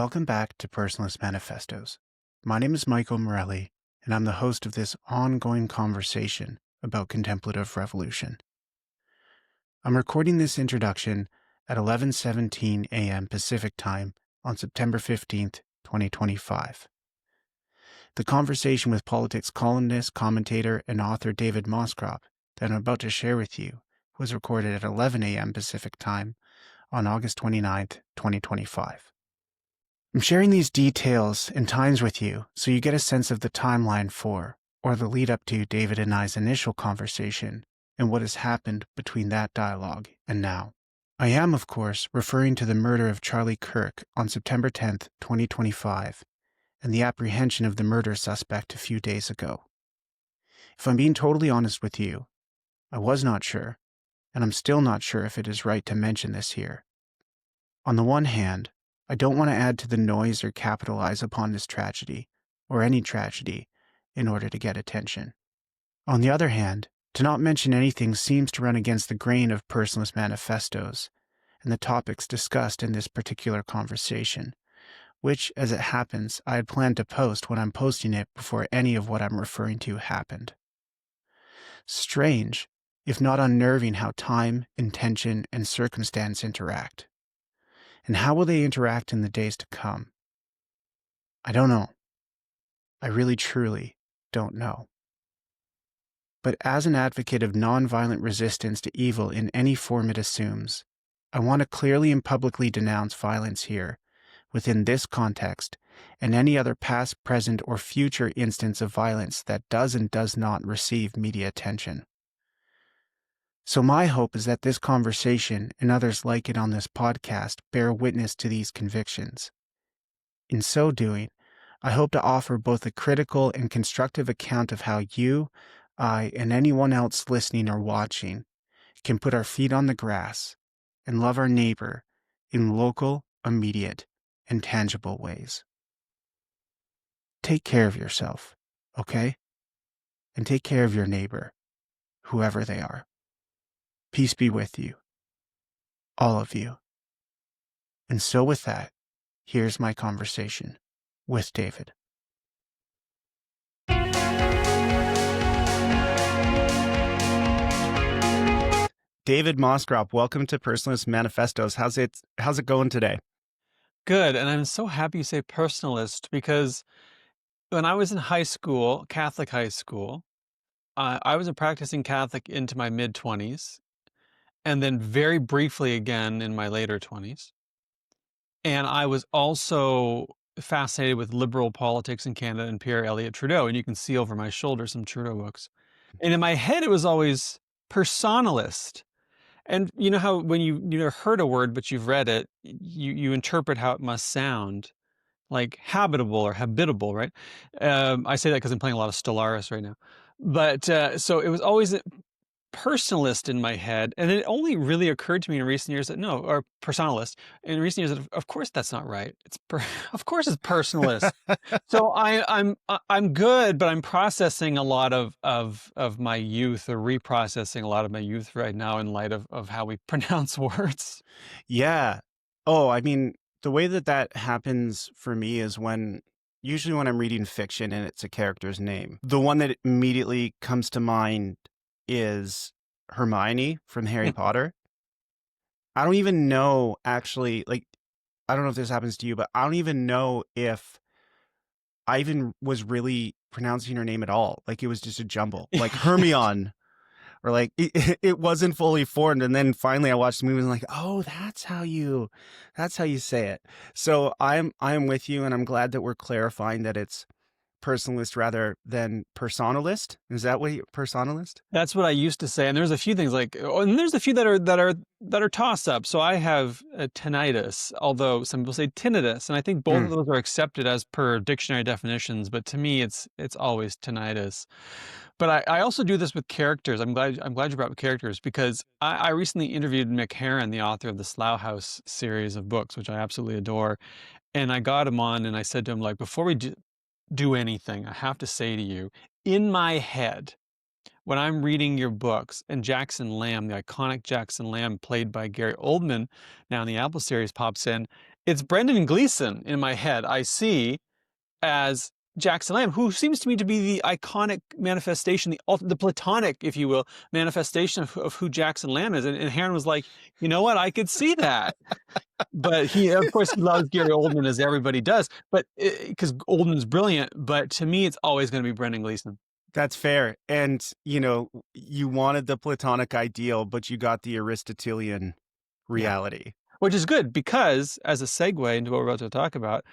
Welcome back to Personalist Manifestos. My name is Michael Morelli, and I'm the host of this ongoing conversation about contemplative revolution. I'm recording this introduction at 11:17 a.m. Pacific Time on September 15th, 2025. The conversation with politics columnist, commentator, and author David Moscrop that I'm about to share with you was recorded at 11 a.m. Pacific Time on August 29th, 2025. I'm sharing these details and times with you so you get a sense of the timeline for, or the lead up to, David and I's initial conversation and what has happened between that dialogue and now. I am, of course, referring to the murder of Charlie Kirk on September 10th, 2025, and the apprehension of the murder suspect a few days ago. If I'm being totally honest with you, I was not sure, and I'm still not sure if it is right to mention this here. On the one hand, I don't want to add to the noise or capitalize upon this tragedy, or any tragedy, in order to get attention. On the other hand, to not mention anything seems to run against the grain of Personalist Manifestos and the topics discussed in this particular conversation, which, as it happens, I had planned to post when I'm posting it before any of what I'm referring to happened. Strange, if not unnerving, how time, intention, and circumstance interact. And how will they interact in the days to come? I don't know. I really, truly don't know. But as an advocate of nonviolent resistance to evil in any form it assumes, I want to clearly and publicly denounce violence here, within this context, and any other past, present, or future instance of violence that does and does not receive media attention. So my hope is that this conversation and others like it on this podcast bear witness to these convictions. In so doing, I hope to offer both a critical and constructive account of how you, I, and anyone else listening or watching can put our feet on the grass and love our neighbor in local, immediate, and tangible ways. Take care of yourself, okay? And take care of your neighbor, whoever they are. Peace be with you, all of you. And so with that, here's my conversation with David. David Moscrop, welcome to Personalist Manifestos. How's it going today? Good, and I'm so happy you say personalist because when I was in high school, Catholic high school, I was a practicing Catholic into my mid-20s, and then very briefly again in my later 20s. And I was also fascinated with liberal politics in Canada and Pierre Elliott Trudeau, and you can see over my shoulder some Trudeau books. And in my head, it was always personalist. And you know how when you never heard a word, but you've read it, you interpret how it must sound, like habitable or habitable, right? I say that because I'm playing a lot of Stellaris right now. But so it was always a personalist in my head, and it only really occurred to me in recent years that no, or personalist. In recent years, that of course that's not right. Of course it's personalist. So I'm good, but I'm processing a lot of my youth, or reprocessing a lot of my youth right now in light of how we pronounce words. Yeah. Oh, I mean, the way that happens for me is usually when I'm reading fiction and it's a character's name. The one that immediately comes to mind is Hermione from Harry Potter. I don't even know, actually, like, I don't know if this happens to you, but I don't even know if I even was really pronouncing her name at all. Like, it was just a jumble, like Hermione, or like it wasn't fully formed. And then finally I watched the movie and like, oh, that's how you say it. So I'm with you, and I'm glad that we're clarifying that it's personalist rather than personalist. Is that what personalist? That's what I used to say, and there's a few things and there's a few that are toss up. So I have tinnitus, although some people say tinnitus, and I think both of those are accepted as per dictionary definitions. But to me, it's always tinnitus. But I also do this with characters. I'm glad you brought up characters, because I recently interviewed Mick Herron, the author of the Slough House series of books, which I absolutely adore, and I got him on, and I said to him, like, before we do anything, I have to say to you, in my head, when I'm reading your books and Jackson Lamb, the iconic Jackson Lamb, played by Gary Oldman, now in the Apple series, pops in, it's Brendan Gleeson in my head I see as Jackson Lamb, who seems to me to be the iconic manifestation, the platonic, if you will, manifestation of who Jackson Lamb is. And Heron was like, you know what? I could see that. But of course, he loves Gary Oldman, as everybody does, but because Oldman's brilliant. But to me, it's always going to be Brendan Gleeson. That's fair. And, you wanted the Platonic ideal, but you got the Aristotelian reality. Which is good because, as a segue into what we're about to talk about,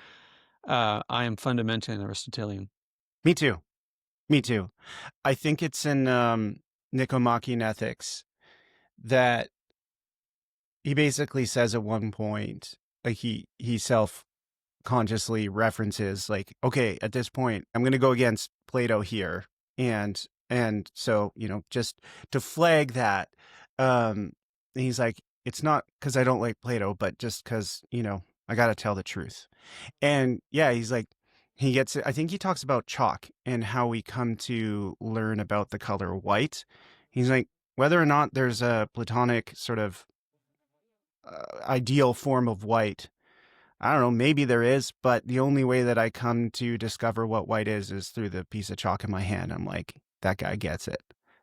I am fundamentally an Aristotelian. Me too. Me too. I think it's in Nicomachean Ethics that he basically says at one point, like he self-consciously references, like, okay, at this point, I'm going to go against Plato here. And so, just to flag that, he's like, it's not because I don't like Plato, but just because, I got to tell the truth. And yeah, he's like, I think he talks about chalk and how we come to learn about the color white. He's like, whether or not there's a Platonic sort of ideal form of white, I don't know, maybe there is, but the only way that I come to discover what white is through the piece of chalk in my hand. I'm like, that guy gets it.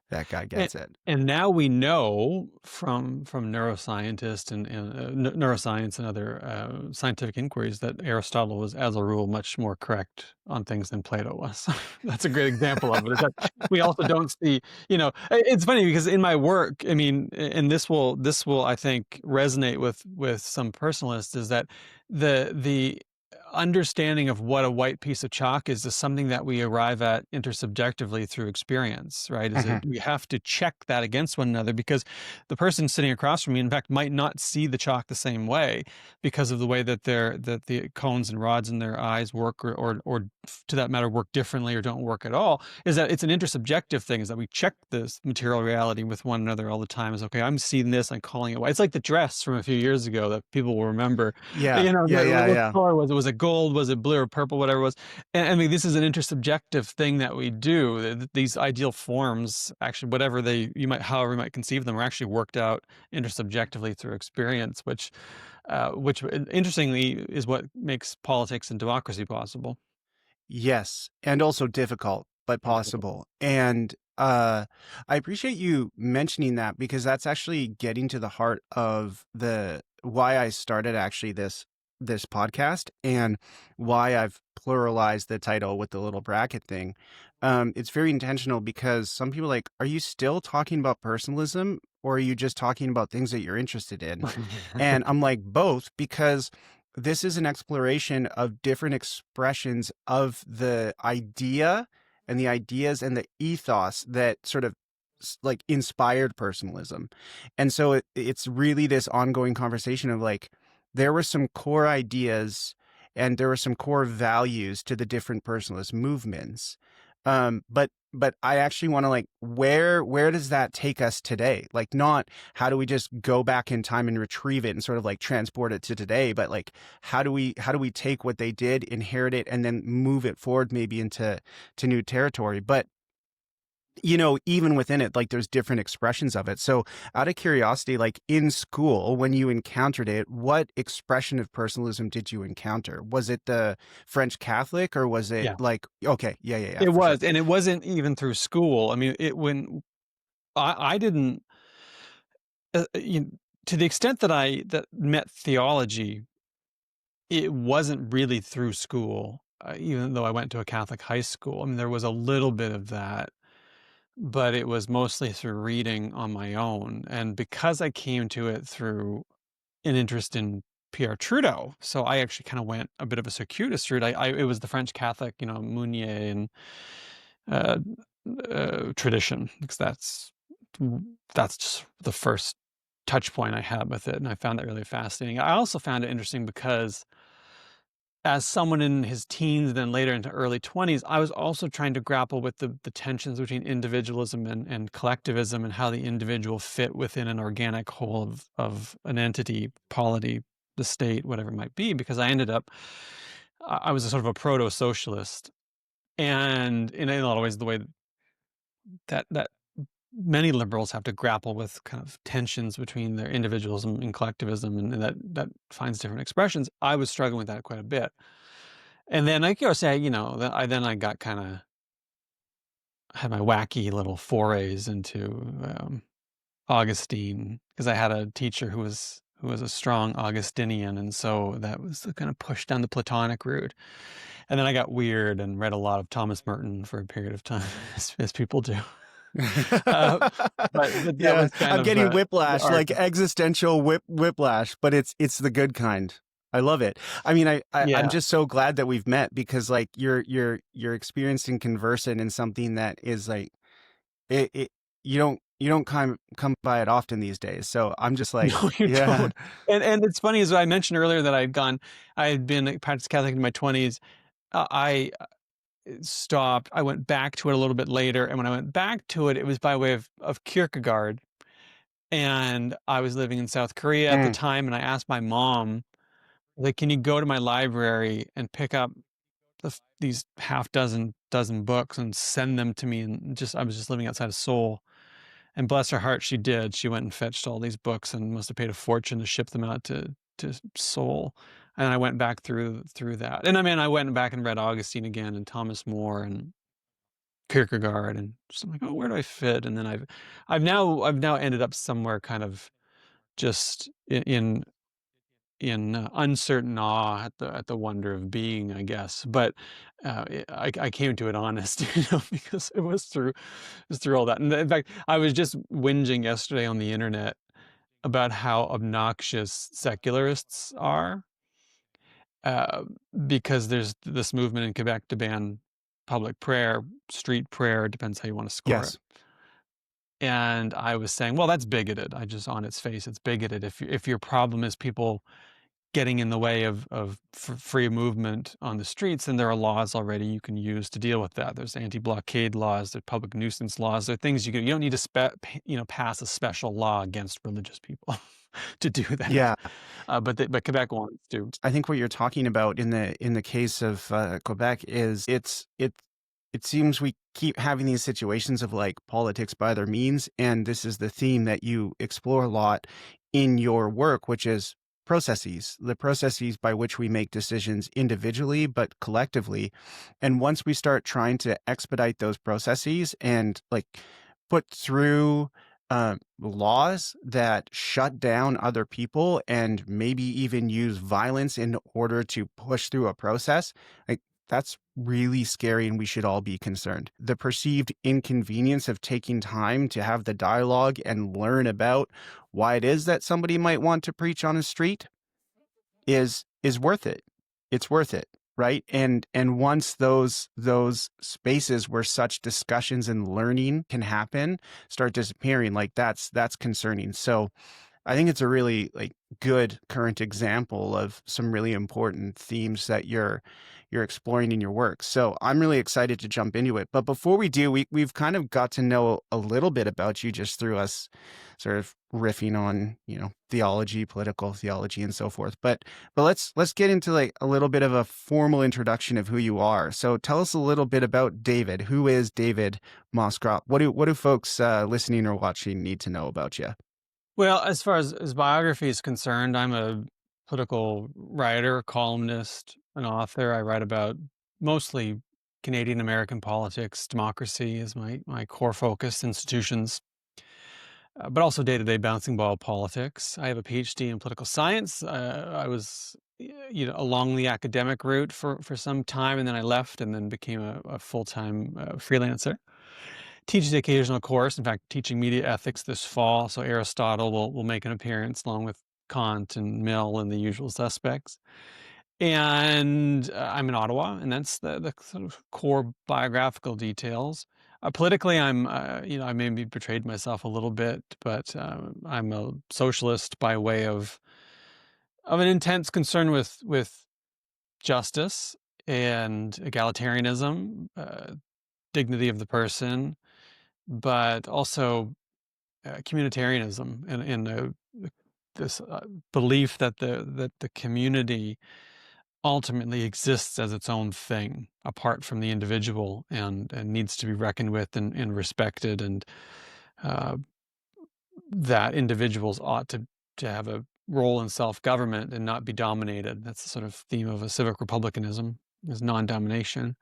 That guy gets it. And now we know from neuroscientists and neuroscience and other scientific inquiries that Aristotle was, as a rule, much more correct on things than Plato was. That's a great example of it. We also don't see, it's funny because in my work, I mean, and this will I think resonate with some personalists, is that the understanding of what a white piece of chalk is something that we arrive at intersubjectively through experience, right? We have to check that against one another, because the person sitting across from me, in fact, might not see the chalk the same way because of the way that the cones and rods in their eyes work, or to that matter, work differently or don't work at all. Is that it's an intersubjective thing, is that we check this material reality with one another all the time. Is, okay, I'm seeing this, I'm calling it white. It's like the dress from a few years ago that people will remember. Yeah. What color was it? Was it gold? Was it blue or purple? Whatever it was. And I mean, this is an intersubjective thing that we do. These ideal forms, actually, however you might conceive them, are actually worked out intersubjectively through experience, which interestingly is what makes politics and democracy possible. Yes, and also difficult, but possible. And I appreciate you mentioning that, because that's actually getting to the heart of why I started actually this podcast, and why I've pluralized the title with the little bracket thing. It's very intentional, because some people are like, are you still talking about personalism, or are you just talking about things that you're interested in? And I'm like, both, because this is an exploration of different expressions of the idea and the ideas and the ethos that sort of like inspired personalism. And so it's really this ongoing conversation of like, there were some core ideas and there were some core values to the different personalist movements. But I actually want to, like, where does that take us today? Like, not how do we just go back in time and retrieve it and sort of like transport it to today, but like, how do we take what they did, inherit it, and then move it forward maybe into new territory? But even within it, like, there's different expressions of it. So out of curiosity, like in school, when you encountered it, what expression of personalism did you encounter? Was it the French Catholic, or was it like, okay, yeah. It was, sure. And it wasn't even through school. I mean, when I didn't, to the extent that met theology, it wasn't really through school, even though I went to a Catholic high school. I mean, there was a little bit of that, but it was mostly through reading on my own. And because I came to it through an interest in Pierre Trudeau, so I actually kind of went a bit of a circuitous route. It was the French Catholic, Mounier and tradition, because that's just the first touch point I had with it, and I found that really fascinating. I also found it interesting because, as someone in his teens, then later into early 20s, I was also trying to grapple with the tensions between individualism and collectivism, and how the individual fit within an organic whole of an entity, polity, the state, whatever it might be, because I was a sort of a proto-socialist. And in a lot of ways, the way that many liberals have to grapple with kind of tensions between their individualism and collectivism, and that finds different expressions. I was struggling with that quite a bit. And then, like you say, then I got kind of had my wacky little forays into Augustine, because I had a teacher who was a strong Augustinian, and so that was the kind of push down the Platonic route. And then I got weird and read a lot of Thomas Merton for a period of time, as people do. Uh, but that Yeah, was kind I'm of getting the whiplash, arc. like existential whiplash, but it's the good kind. I love it. I mean, I'm Yeah. just so glad that we've met because like you're experienced and conversant in something that is like it you don't come by it often these days. So I'm just like, No, you yeah. don't. And it's funny, as I mentioned earlier, that I had been a practiced Catholic in my 20s. I stopped. I went back to it a little bit later, and when I went back to it, it was by way of Kierkegaard. And I was living in South Korea at the Mm. time, and I asked my mom, like, "Can you go to my library and pick up these half dozen books and send them to me?" And just I was just living outside of Seoul, and bless her heart, she did. She went and fetched all these books and must have paid a fortune to ship them out to Seoul. And I went back through that, and I mean, I went back and read Augustine again and Thomas More and Kierkegaard, and just I'm like, oh, where do I fit? And then I've now ended up somewhere kind of just in uncertain awe at the wonder of being, I guess. But I came to it honest, because it was through all that. And in fact, I was just whinging yesterday on the internet about how obnoxious secularists are, uh, because there's this movement in Quebec to ban public prayer, street prayer, depends how you want to score it. Yes. And I was saying, well, that's bigoted. I just, on its face, it's bigoted. If your problem is people getting in the way of free movement on the streets, then there are laws already you can use to deal with that. There's anti-blockade laws, there's public nuisance laws. There are things you don't need to pass a special law against religious people to do that. Yeah. But Quebec wants to. I think what you're talking about in the case of Quebec is it seems we keep having these situations of like politics by other means, and this is the theme that you explore a lot in your work, which is the processes by which we make decisions individually but collectively. And once we start trying to expedite those processes and like put through laws that shut down other people and maybe even use violence in order to push through a process, like that's really scary and we should all be concerned. The perceived inconvenience of taking time to have the dialogue and learn about why it is that somebody might want to preach on a street is worth it. It's worth it, right? And once those spaces where such discussions and learning can happen start disappearing, like that's concerning. So I think it's a really like good current example of some really important themes that you're exploring in your work. So I'm really excited to jump into it. But before we do, we've kind of got to know a little bit about you just through us sort of riffing on, theology, political theology and so forth. But let's get into like a little bit of a formal introduction of who you are. So tell us a little bit about David. Who is David Moscrop? What do folks listening or watching need to know about you? Well, as far as biography is concerned, I'm a political writer, columnist, an author. I write about mostly Canadian American politics. Democracy is my core focus, institutions, but also day-to-day bouncing ball politics. I have a PhD in political science. I was, along the academic route for some time, and then I left and then became a full-time freelancer. Teaches the occasional course. In fact, teaching media ethics this fall. So Aristotle will make an appearance along with Kant and Mill and the usual suspects. And I'm in Ottawa, and that's the sort of core biographical details. Politically, I maybe betrayed myself a little bit, but I'm a socialist by way of an intense concern with justice and egalitarianism, dignity of the person, but also communitarianism and this belief that the community ultimately exists as its own thing apart from the individual and needs to be reckoned with and respected. And uh, that individuals ought to have a role in self-government and not be dominated. That's the sort of theme of a civic republicanism, is non-domination.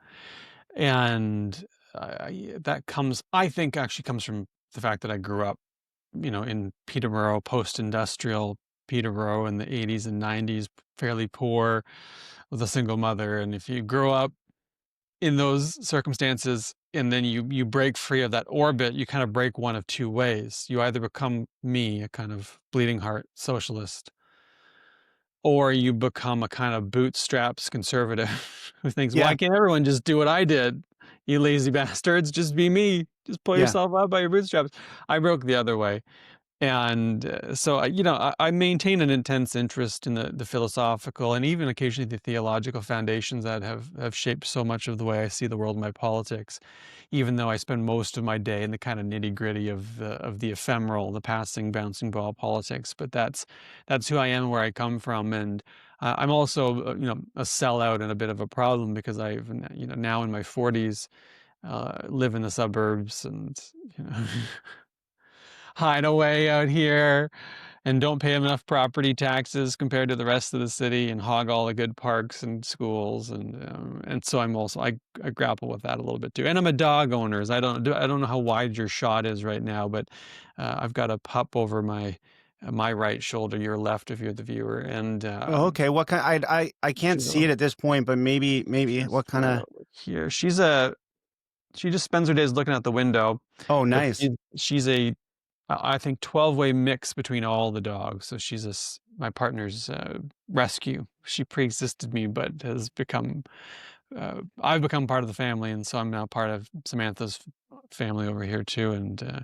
And that comes, I think, actually comes from the fact that I grew up, in Peterborough, post-industrial Peterborough in the 80s and 90s, fairly poor, with a single mother. And if you grow up in those circumstances and then you break free of that orbit, you kind of break one of two ways. You either become me, a kind of bleeding heart socialist, or you become a kind of bootstraps conservative who thinks, Yeah. why can't everyone just do what I did? You lazy bastards, just be me. Just pull Yeah. yourself up by your bootstraps. I broke the other way. And so, I maintain an intense interest in the philosophical and even occasionally the theological foundations that have shaped so much of the way I see the world and my politics, even though I spend most of my day in the kind of nitty gritty of the ephemeral, the passing, bouncing ball politics. But that's who I am, where I come from. And I'm also, a sellout and a bit of a problem because I've, now in my 40s, live in the suburbs and, you know, hide away out here and don't pay enough property taxes compared to the rest of the city and hog all the good parks and schools. And so I grapple with that a little bit too. And I'm a dog owner. I don't know how wide your shot is right now, but I've got a pup over my right shoulder, your left if you're the viewer. And Oh, okay. What kind? I can't she's see it at this point, but maybe she's what kind right of? over here. She just spends her days looking out the window, Oh, but nice. she's a I think 12-way mix between all the dogs. So she's my partner's rescue. She pre-existed me, but has become I've become part of the family, and so I'm now part of Samantha's family over here too. And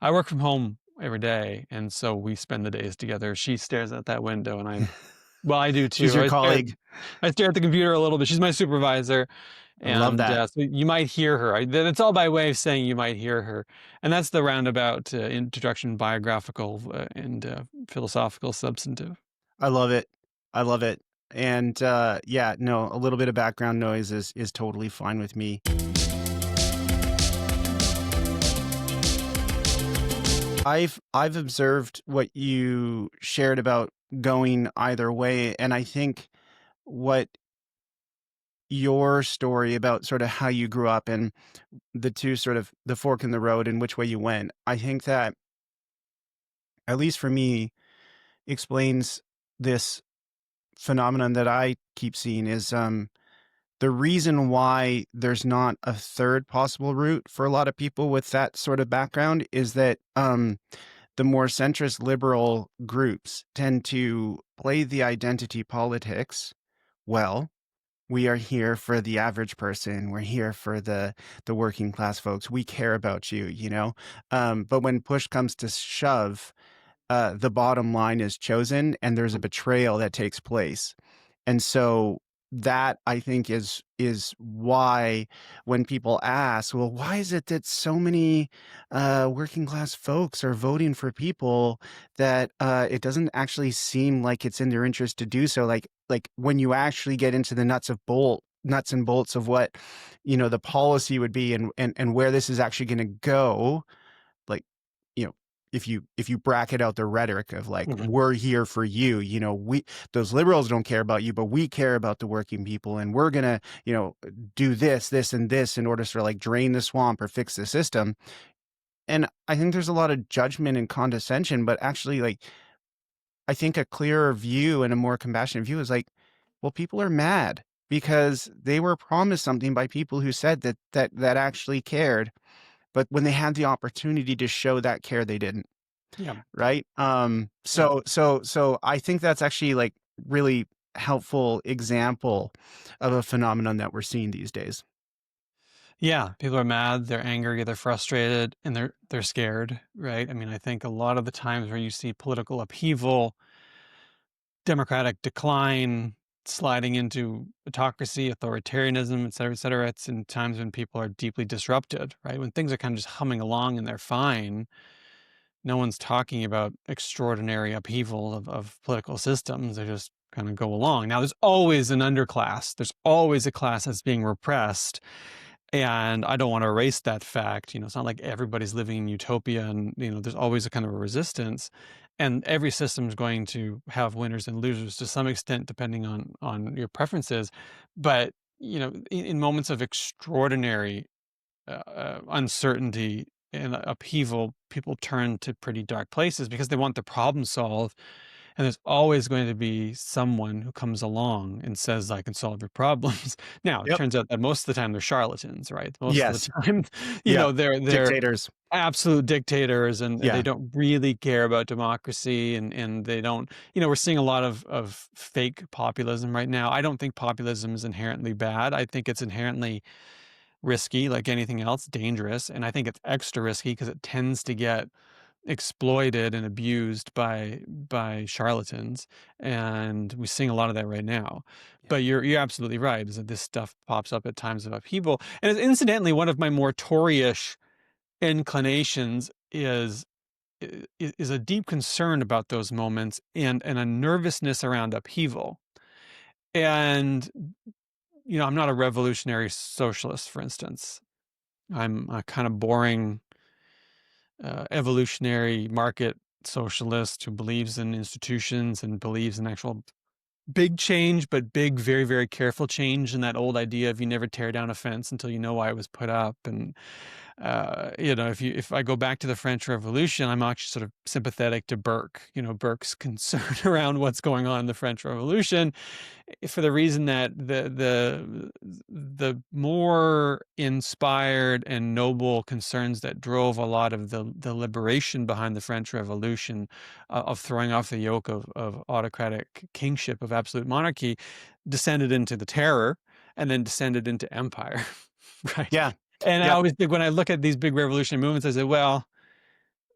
I work from home every day, and so we spend the days together. She stares out that window, and I do She's too. your colleague. I stare at the computer a little bit. She's my supervisor, I love and that. so you might hear her. It's all by way of saying you might hear her, and that's the roundabout introduction, biographical and philosophical, substantive. I love it. I love it. And yeah, no, a little bit of background noise is totally fine with me. I've observed what you shared about going either way, and I think what your story about sort of how you grew up and the two sort of the fork in the road and which way you went, I think that, at least for me, explains this phenomenon that I keep seeing is the reason why there's not a third possible route for a lot of people with that sort of background is that the more centrist liberal groups tend to play the identity politics well. We are here for the average person. We're here for the working class folks. We care about you, you know. But when push comes to shove, the bottom line is chosen, and there's a betrayal that takes place. And so that, I think, is why when people ask, well, why is it that so many working class folks are voting for people that it doesn't actually seem like it's in their interest to do so? Like when you actually get into the nuts and bolts of what, the policy would be and where this is actually going to go, like, you know, if you bracket out the rhetoric of like, Mhm. we're here for you, those liberals don't care about you, but we care about the working people, and we're gonna, do this and this in order to sort of like drain the swamp or fix the system. And I think there's a lot of judgment and condescension, but actually, like, I think a clearer view and a more compassionate view is like, well, people are mad because they were promised something by people who said that actually cared, but when they had the opportunity to show that care, they didn't. Yeah, Right? yeah, So I think that's actually like really helpful example of a phenomenon that we're seeing these days. yeah. People are mad, they're angry, they're frustrated, and they're scared, right? I mean, I think a lot of the times where you see political upheaval, democratic decline, sliding into autocracy, authoritarianism, et cetera, it's in times when people are deeply disrupted, right? When things are kind of just humming along and they're fine, no one's talking about extraordinary upheaval of political systems. They just kind of go along. Now, there's always an underclass. There's always a class that's being repressed. And I don't want to erase that fact. It's not like everybody's living in utopia, and there's always a kind of a resistance. And every system is going to have winners and losers to some extent, depending on your preferences. But in moments of extraordinary uncertainty and upheaval, people turn to pretty dark places because they want the problem solved. And there's always going to be someone who comes along and says, I can solve your problems. Now, it Yep. turns out that most of the time they're charlatans, right? Most of the Yes. time, Yeah. they're Dictators. absolute dictators, and they Yeah. don't really care about democracy, and they don't, we're seeing a lot of fake populism right now. I don't think populism is inherently bad. I think it's inherently risky, like anything else, dangerous. And I think it's extra risky because it tends to get exploited and abused by charlatans, and we're seeing a lot of that right now. Yeah. But you're absolutely right, is that this stuff pops up at times of upheaval. And it's incidentally one of my more Tory-ish inclinations is a deep concern about those moments, and a nervousness around upheaval. And I'm not a revolutionary socialist, for instance. I'm a kind of boring evolutionary market socialist who believes in institutions and believes in actual big change, but big, very, very careful change. And that old idea of you never tear down a fence until you know why it was put up. And if I go back to the French Revolution, I'm actually sort of sympathetic to Burke. Burke's concern around what's going on in the French Revolution, for the reason that the more inspired and noble concerns that drove a lot of the liberation behind the French Revolution, of throwing off the yoke of autocratic kingship, of absolute monarchy, descended into the terror and then descended into empire. Right. Yeah. And I Yep. always think, when I look at these big revolutionary movements, I say, well,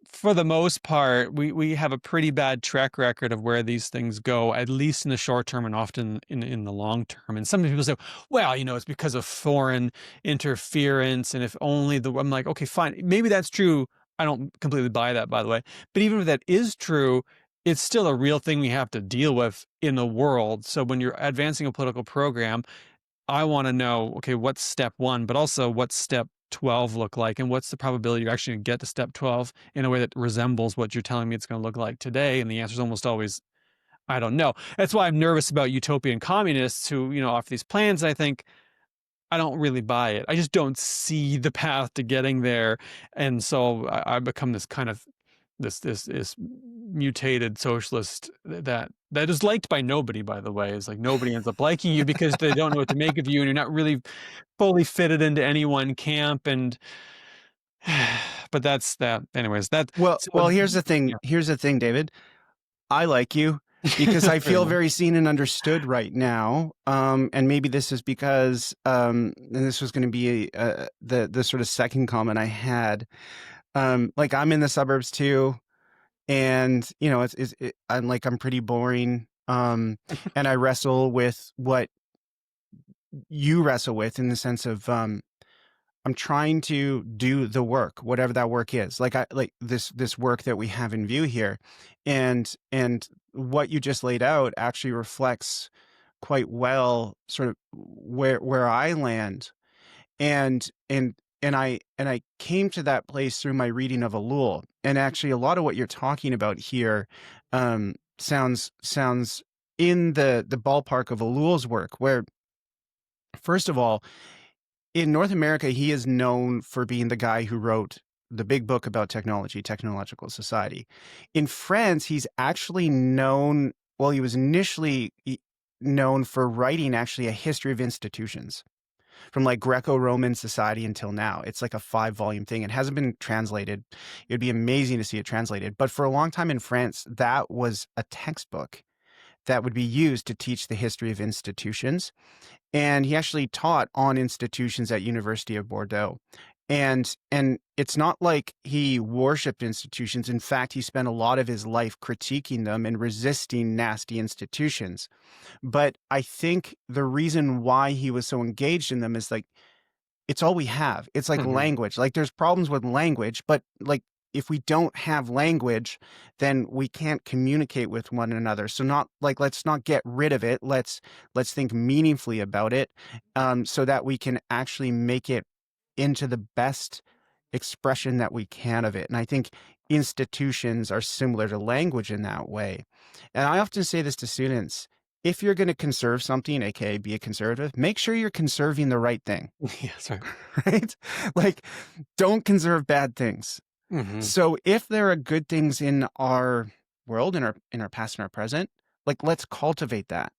for the most part, we have a pretty bad track record of where these things go, at least in the short term and often in the long term. And some people say, well, it's because of foreign interference. And if only I'm like, okay, fine. Maybe that's true. I don't completely buy that, by the way. But even if that is true, it's still a real thing we have to deal with in the world. So when you're advancing a political program, I want to know, okay, what's step 1, but also what's step 12 look like, and what's the probability you're actually going to get to step 12 in a way that resembles what you're telling me it's going to look like today? And the answer is almost always, I don't know. That's why I'm nervous about utopian communists who, offer these plans. I think I don't really buy it. I just don't see the path to getting there. And so I become this kind of this mutated socialist that is liked by nobody, by the way. Is like nobody ends up liking you because they don't know what to make of you, and you're not really fully fitted into any one camp. And but that's that. Anyways, that Well, so well, here's the thing. yeah. Here's the thing, David. I like you because I Fair feel enough. very seen and understood right now. And maybe this is because, and this was going to be the sort of second comment I had. Like I'm in the suburbs too, and I'm pretty boring. And I wrestle with what you wrestle with in the sense of I'm trying to do the work, whatever that work is. Like this work that we have in view here, and what you just laid out actually reflects quite well sort of where I land. And I came to that place through my reading of Elul. And actually a lot of what you're talking about here sounds in the ballpark of Elul's work, where first of all, in North America, he is known for being the guy who wrote the big book about technology, Technological Society. In France, he's actually known, well, he was initially known for writing actually a history of institutions from like Greco-Roman society until now. It's like a 5-volume thing. It hasn't been translated. It would be amazing to see it translated. But for a long time in France, that was a textbook that would be used to teach the history of institutions. And he actually taught on institutions at University of Bordeaux. And it's not like he worshipped institutions. In fact, he spent a lot of his life critiquing them and resisting nasty institutions. But I think the reason why he was so engaged in them is like, it's all we have. It's like Mhm. language. Like there's problems with language, but like if we don't have language, then we can't communicate with one another. So not like, let's not get rid of it. Let's think meaningfully about it, so that we can actually make it into the best expression that we can of it. And I think institutions are similar to language in that way. And I often say this to students: if you're going to conserve something, aka be a conservative, make sure you're conserving the right thing, Yeah, that's right. right? Like, don't conserve bad things. Mhm. So if there are good things in our world, in our past and our present, like, let's cultivate that.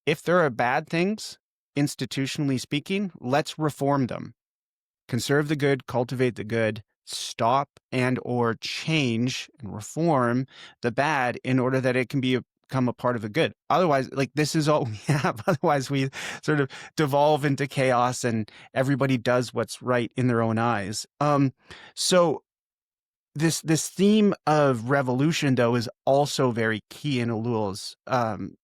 If there are bad things, institutionally speaking, let's reform them. Conserve the good, cultivate the good, stop and or change and reform the bad in order that it can become a part of the good. Otherwise, like, this is all we have. Otherwise, we sort of devolve into chaos and everybody does what's right in their own eyes. So this theme of revolution, though, is also very key in Elul's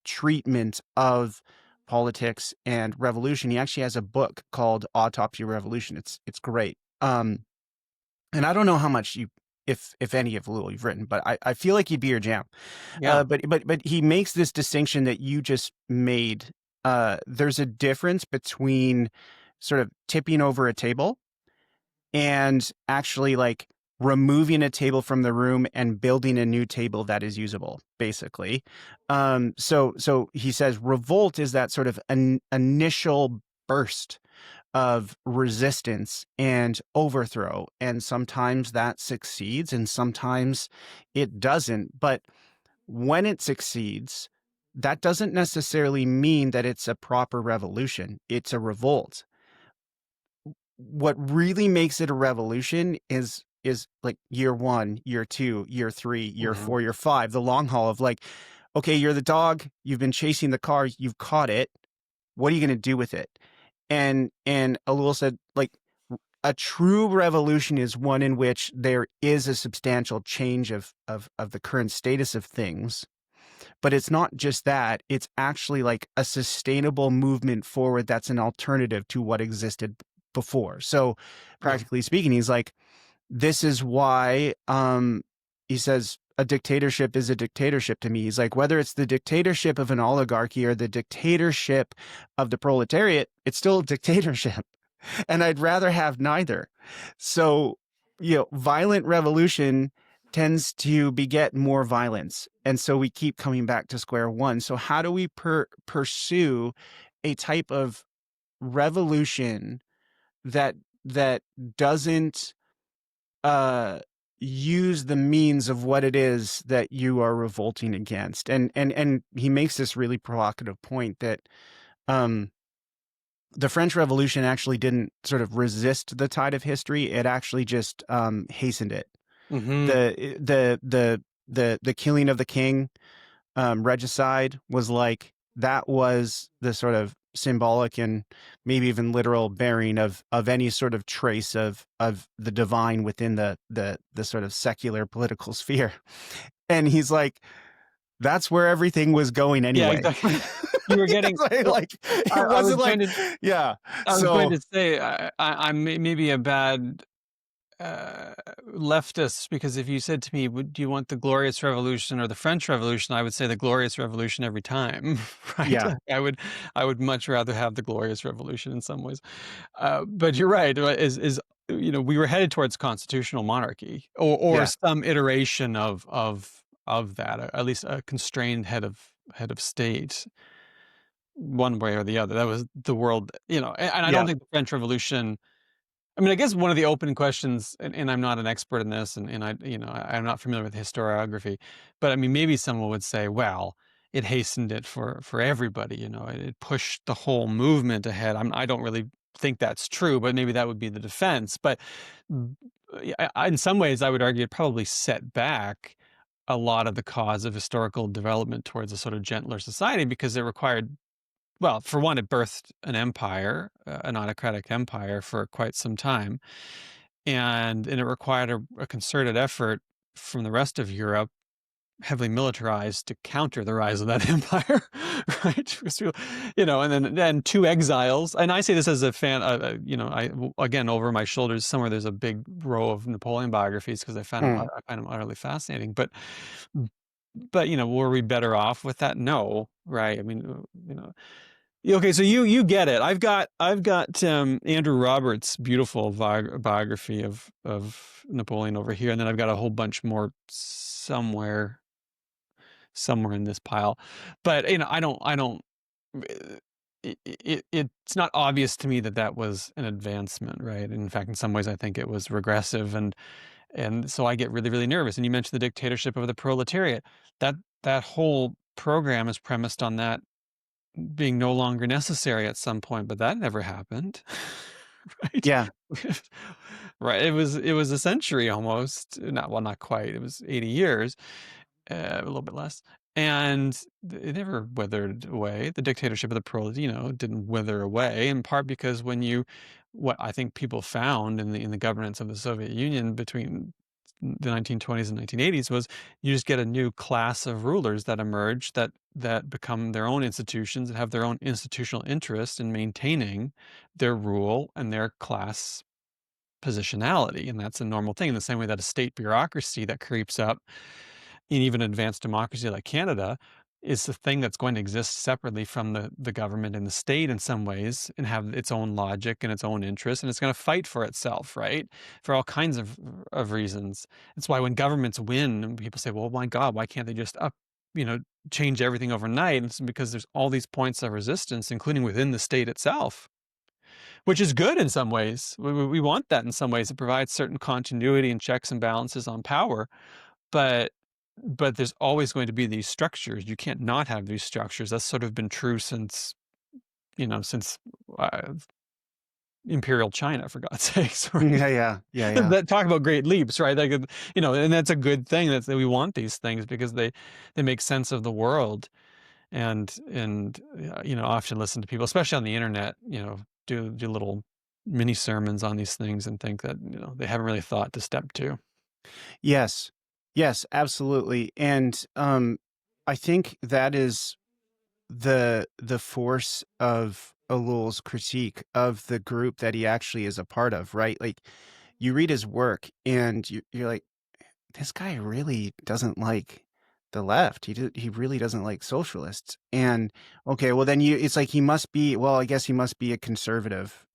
treatment of politics and revolution. He actually has a book called Autopsy of Revolution. It's great. And I don't know how much if any of Elul you've written, but I feel like he'd be your jam. Yeah. But he makes this distinction that you just made. There's a difference between sort of tipping over a table and actually, like, removing a table from the room and building a new table that is usable, basically. So he says revolt is that sort of an initial burst of resistance and overthrow, and sometimes that succeeds and sometimes it doesn't. But when it succeeds, that doesn't necessarily mean that it's a proper revolution. It's a revolt. What really makes it a revolution is like year 1, year 2, year 3, year Mhm. 4, year 5, the long haul of, like, okay, you're the dog, you've been chasing the car, you've caught it. What are you going to do with it? And Elul said, like, a true revolution is one in which there is a substantial change of the current status of things. But it's not just that, it's actually like a sustainable movement forward that's an alternative to what existed before. So, Yeah. practically speaking, he's like, this is why he says a dictatorship is a dictatorship to me. He's like, whether it's the dictatorship of an oligarchy or the dictatorship of the proletariat, it's still a dictatorship. And I'd rather have neither. So, violent revolution tends to beget more violence. And so we keep coming back to square one. So how do we pursue a type of revolution that that doesn't uh use the means of what it is that you are revolting against? And he makes this really provocative point that um the French Revolution actually didn't sort of resist the tide of history. It actually just hastened it. Mhm. The killing of the king, regicide, was like, that was the sort of symbolic and maybe even literal bearing of any sort of trace of the divine within the sort of secular political sphere. And he's like, that's where everything was going Yeah, anyway. exactly. You were getting well, Like, it I was wasn't going like, to yeah. I was going So to say I'm maybe a bad leftist, because if you said to me, "Do you want the Glorious Revolution or the French Revolution?" I would say the Glorious Revolution every time, right? yeah, Like, I would much rather have the Glorious Revolution in some ways. But you're right. We were headed towards constitutional monarchy, or yeah, some iteration of that, or at least a constrained head of state, one way or the other. That was the world, and I don't yeah, think the French Revolution. I mean, I guess one of the open questions, and I'm not an expert in this, and I'm not familiar with historiography, but I mean, maybe someone would say, well, it hastened it for everybody, it pushed the whole movement ahead. I don't really think that's true, but maybe that would be the defense. But in some ways, I would argue it probably set back a lot of the cause of historical development towards a sort of gentler society, because it required, well, for one, it birthed an empire, an autocratic empire for quite some time, and it required a concerted effort from the rest of Europe, heavily militarized, to counter the rise of that empire, right? Because and then two exiles, and I say this as a fan. Again, over my shoulders somewhere, there's a big row of Napoleon biographies, because mm, I find them utterly fascinating. But were we better off with that? No, right? I mean, Okay, so you get it. I've got Andrew Roberts' beautiful biography of Napoleon over here, and then I've got a whole bunch more somewhere in this pile. But I don't. It's not obvious to me that that was an advancement, right? In fact, in some ways, I think it was regressive, and so I get really, really nervous. And you mentioned the dictatorship of the proletariat. That whole program is premised on that being no longer necessary at some point, but that never happened. Right? Yeah. Right. It was a century almost. Not quite. It was 80 years, a little bit less. And it never withered away. The dictatorship of the proletariat, didn't wither away, in part because what I think people found in the governance of the Soviet Union between the 1920s and 1980s was you just get a new class of rulers that emerge that become their own institutions and have their own institutional interest in maintaining their rule and their class positionality. And that's a normal thing, in the same way that a state bureaucracy that creeps up in even advanced democracy like Canada is the thing that's going to exist separately from the government and the state in some ways, and have its own logic and its own interests, and it's going to fight for itself, right? For all kinds of reasons. It's why when governments win, and people say, well, my God, why can't they just change everything overnight? It's because there's all these points of resistance, including within the state itself, which is good in some ways. We want that in some ways. It provides certain continuity and checks and balances on power, but there's always going to be these structures. You can't not have these structures. That's sort of been true since uh, imperial China, for God's sakes. Right? Yeah. That talk about great leaps, right? Like, and that's a good thing that we want these things, because they make sense of the world, and often listen to people, especially on the internet, do little mini sermons on these things and think that they haven't really thought to step two. Yes. Yes, absolutely. And I think that is the force of Ellul's critique of the group that he actually is a part of, right? Like, you read his work and you're like, this guy really doesn't like the left. He really doesn't like socialists. And okay, well then it's like he must be, well, I guess he must be a conservative,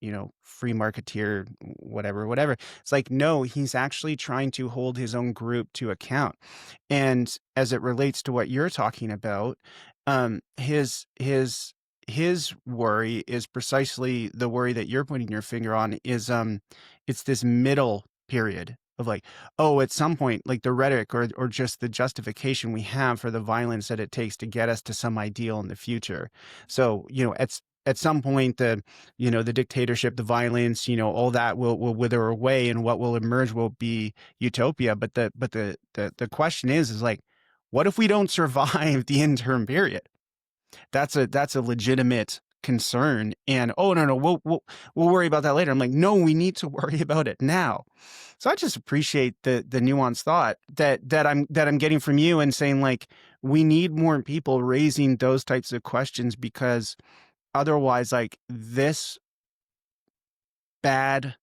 free marketeer, whatever. It's like, no, he's actually trying to hold his own group to account. And as it relates to what you're talking about, his worry is precisely the worry that you're putting your finger on, is it's this middle period of like, oh, at some point, like the rhetoric or just the justification we have for the violence that it takes to get us to some ideal in the future. So, at some point, the dictatorship, the violence, all that will wither away, and what will emerge will be utopia. But the question is like, what if we don't survive the interim period? That's a legitimate concern. And oh, no, we'll worry about that later. I'm like, no, we need to worry about it now. So I just appreciate the nuanced thought that I'm getting from you, and saying like, we need more people raising those types of questions, because otherwise, like, this bad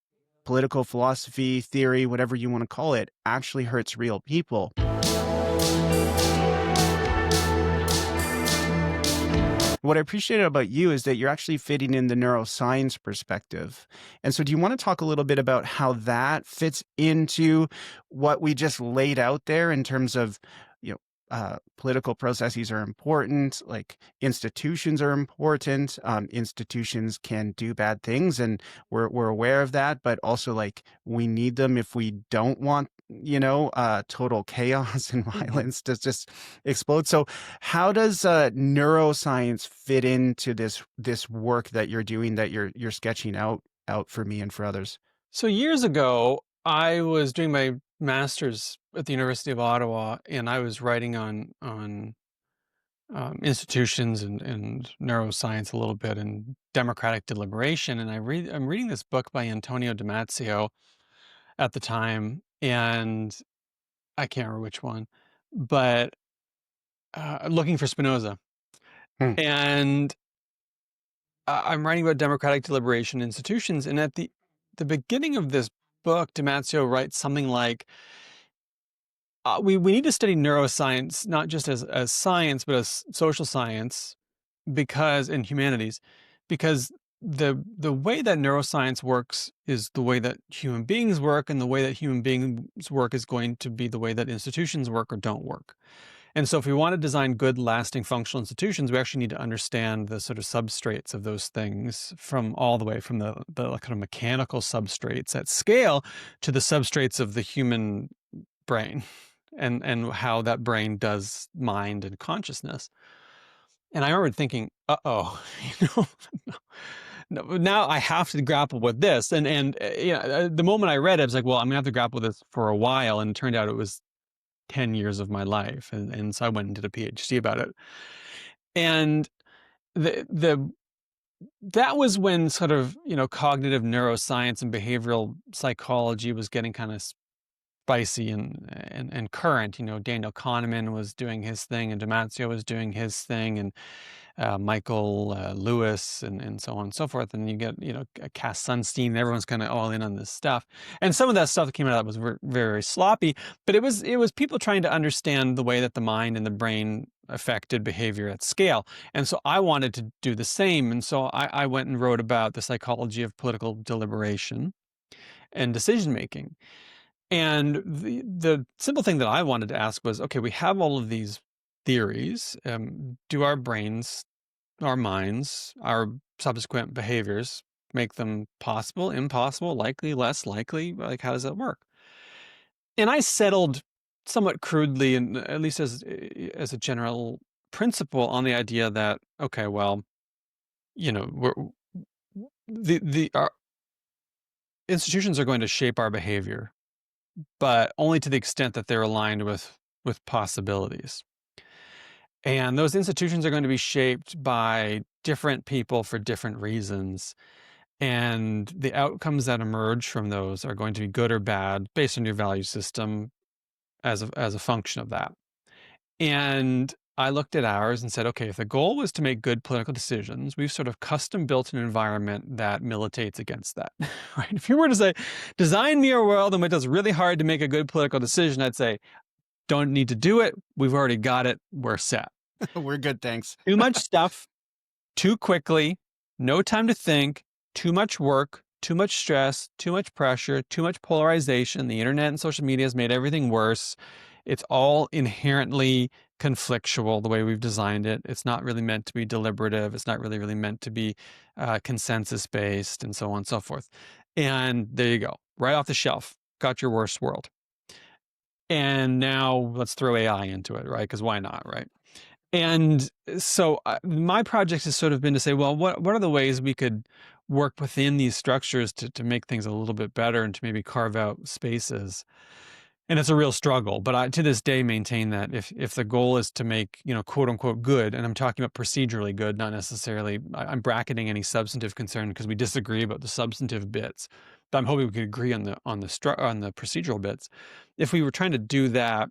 political philosophy, theory, whatever you want to call it, actually hurts real people. What I appreciate about you is that you're actually fitting in the neuroscience perspective. And so do you want to talk a little bit about how that fits into what we just laid out there, in terms of, political processes are important, like institutions are important. Institutions can do bad things, and we're aware of that, but also like we need them if we don't want, total chaos and violence to just explode. So how does neuroscience fit into this work that you're doing, that you're sketching out for me and for others? So years ago, I was doing my master's at the University of Ottawa, and I was writing on institutions and neuroscience a little bit, and democratic deliberation. And I'm reading this book by Antonio Damasio at the time, and I can't remember which one, but looking for Spinoza. Hmm. And I'm writing about democratic deliberation institutions, and at the beginning of this book, Damasio writes something like, we need to study neuroscience not just as science, but as social science, because in humanities, because the way that neuroscience works is the way that human beings work, and the way that human beings work is going to be the way that institutions work or don't work. And so if we want to design good, lasting, functional institutions, we actually need to understand the sort of substrates of those things, from all the way from the kind of mechanical substrates at scale to the substrates of the human brain, and how that brain does mind and consciousness. And I remember thinking, uh-oh, you know, now I have to grapple with this. The moment I read it, I was like, well, I'm gonna have to grapple with this for a while. And it turned out it was 10 years of my life. And so I went and did a PhD about it. And the that was when sort of, cognitive neuroscience and behavioral psychology was getting kind of spicy and current. Daniel Kahneman was doing his thing, and Damasio was doing his thing, and Michael Lewis, and so on and so forth. And you get, Cass Sunstein, everyone's kind of all in on this stuff. And some of that stuff that came out of that was very, very sloppy, but it was people trying to understand the way that the mind and the brain affected behavior at scale. And so I wanted to do the same. And so I went and wrote about the psychology of political deliberation and decision making. And the simple thing that I wanted to ask was, okay, we have all of these theories. Do our brains, our minds, our subsequent behaviors make them possible, impossible, likely, less likely? Like, how does that work? And I settled somewhat crudely, and at least as a general principle, on the idea that, okay, well, we're, our institutions are going to shape our behavior, but only to the extent that they're aligned with possibilities. And those institutions are going to be shaped by different people for different reasons. And the outcomes that emerge from those are going to be good or bad based on your value system as a function of that. And I looked at ours and said, okay, if the goal was to make good political decisions, we've sort of custom built an environment that militates against that, right? If you were to say, design me a world in which it's really hard to make a good political decision, I'd say, don't need to do it. We've already got it. We're set. We're good, thanks. Too much stuff, too quickly, no time to think, too much work, too much stress, too much pressure, too much polarization. The internet and social media has made everything worse. It's all inherently conflictual the way we've designed it. It's not really meant to be deliberative. It's not really meant to be consensus-based, and so on and so forth. And there you go, right off the shelf, got your worst world. And now let's throw AI into it, right? Because why not, right? And so my project has sort of been to say, well, what are the ways we could work within these structures to make things a little bit better, and to maybe carve out spaces? And it's a real struggle, but I, to this day, maintain that if the goal is to make, quote unquote good, and I'm talking about procedurally good, not necessarily, I'm bracketing any substantive concern because we disagree about the substantive bits, but I'm hoping we could agree on the procedural bits. If we were trying to do that,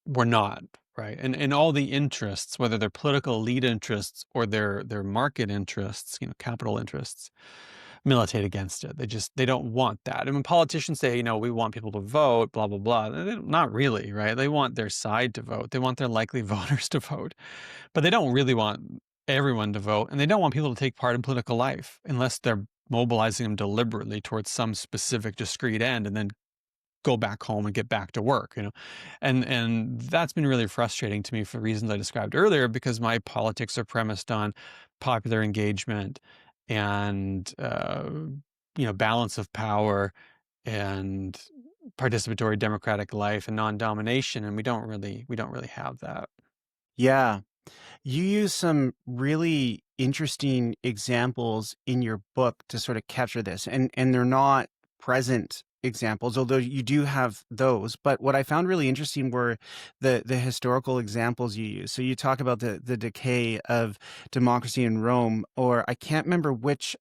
we're not, right? And all the interests, whether they're political elite interests or their market interests, capital interests, militate against it. They don't want that. And when politicians say, we want people to vote, blah, blah, blah, not really, right? They want their side to vote. They want their likely voters to vote, but they don't really want everyone to vote. And they don't want people to take part in political life unless they're mobilizing them deliberately towards some specific discrete end, and then go back home and get back to work, and that's been really frustrating to me for reasons I described earlier, because my politics are premised on popular engagement and balance of power and participatory democratic life and non-domination, and we don't really have that. Yeah. You use some really interesting examples in your book to sort of capture this, and they're not present examples, although you do have those. But what I found really interesting were the historical examples you use. So you talk about the decay of democracy in Rome, or I can't remember which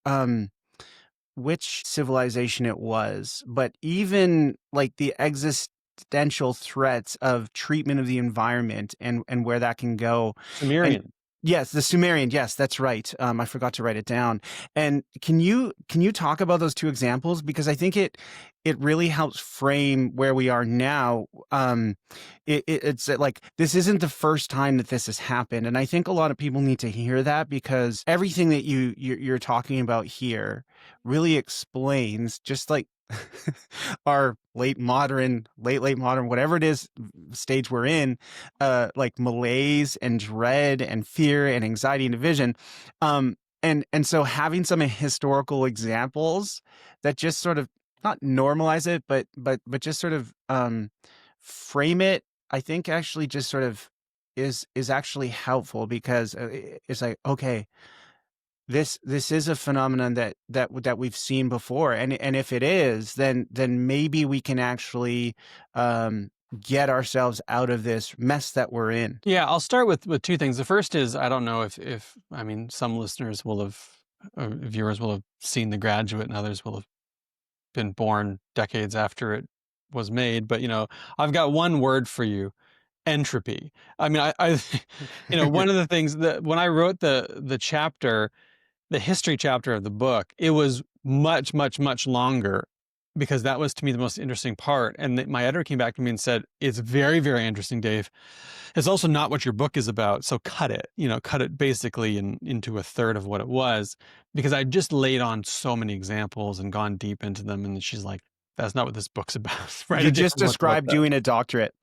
civilization it was, but even like the existential threats of treatment of the environment and where that can go. And Sumerian. Yes, the Sumerian. Yes, that's right. I forgot to write it down. And can you talk about those two examples, because I think it really helps frame where we are now. It's like this isn't the first time that this has happened, and I think a lot of people need to hear that, because everything that you're talking about here really explains, just like our late modern, whatever it is stage we're in, like malaise and dread and fear and anxiety and division. And so having some historical examples that just sort of not normalize it, but just sort of frame it, I think actually just sort of is actually helpful, because it's like, okay, this is a phenomenon that we've seen before, and if it is, then maybe we can actually get ourselves out of this mess that we're in. Yeah, I'll start with two things. The first is, I don't know if I mean, some listeners will have, viewers will have seen The Graduate, and others will have been born decades after it was made. But I've got one word for you: entropy. I mean, I one of the things that when I wrote the chapter, the history chapter of the book, it was much, much, much longer, because that was to me the most interesting part. And my editor came back to me and said, "It's very, very interesting, Dave. It's also not what your book is about. So cut it, cut it basically into a third of what it was," because I just laid on so many examples and gone deep into them. And she's like, "That's not what this book's about." Write You a just different book about described that. doing a doctorate.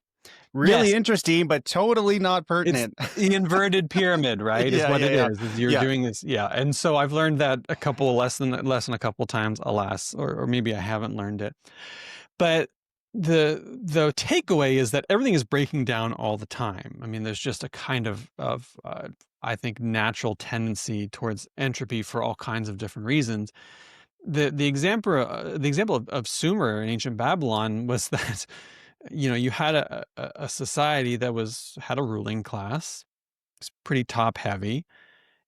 Really Yes. interesting, but totally not It's pertinent. the inverted pyramid, right? Is Yeah, what yeah, it yeah. is you're Yeah. doing this. Yeah. And so I've learned that a couple lesson a couple times, alas, or maybe I haven't learned it. But the takeaway is that everything is breaking down all the time. I mean, there's just a kind of I think, natural tendency towards entropy for all kinds of different reasons. The example of Sumer in ancient Babylon was that you had a society that had a ruling class. It's pretty top heavy.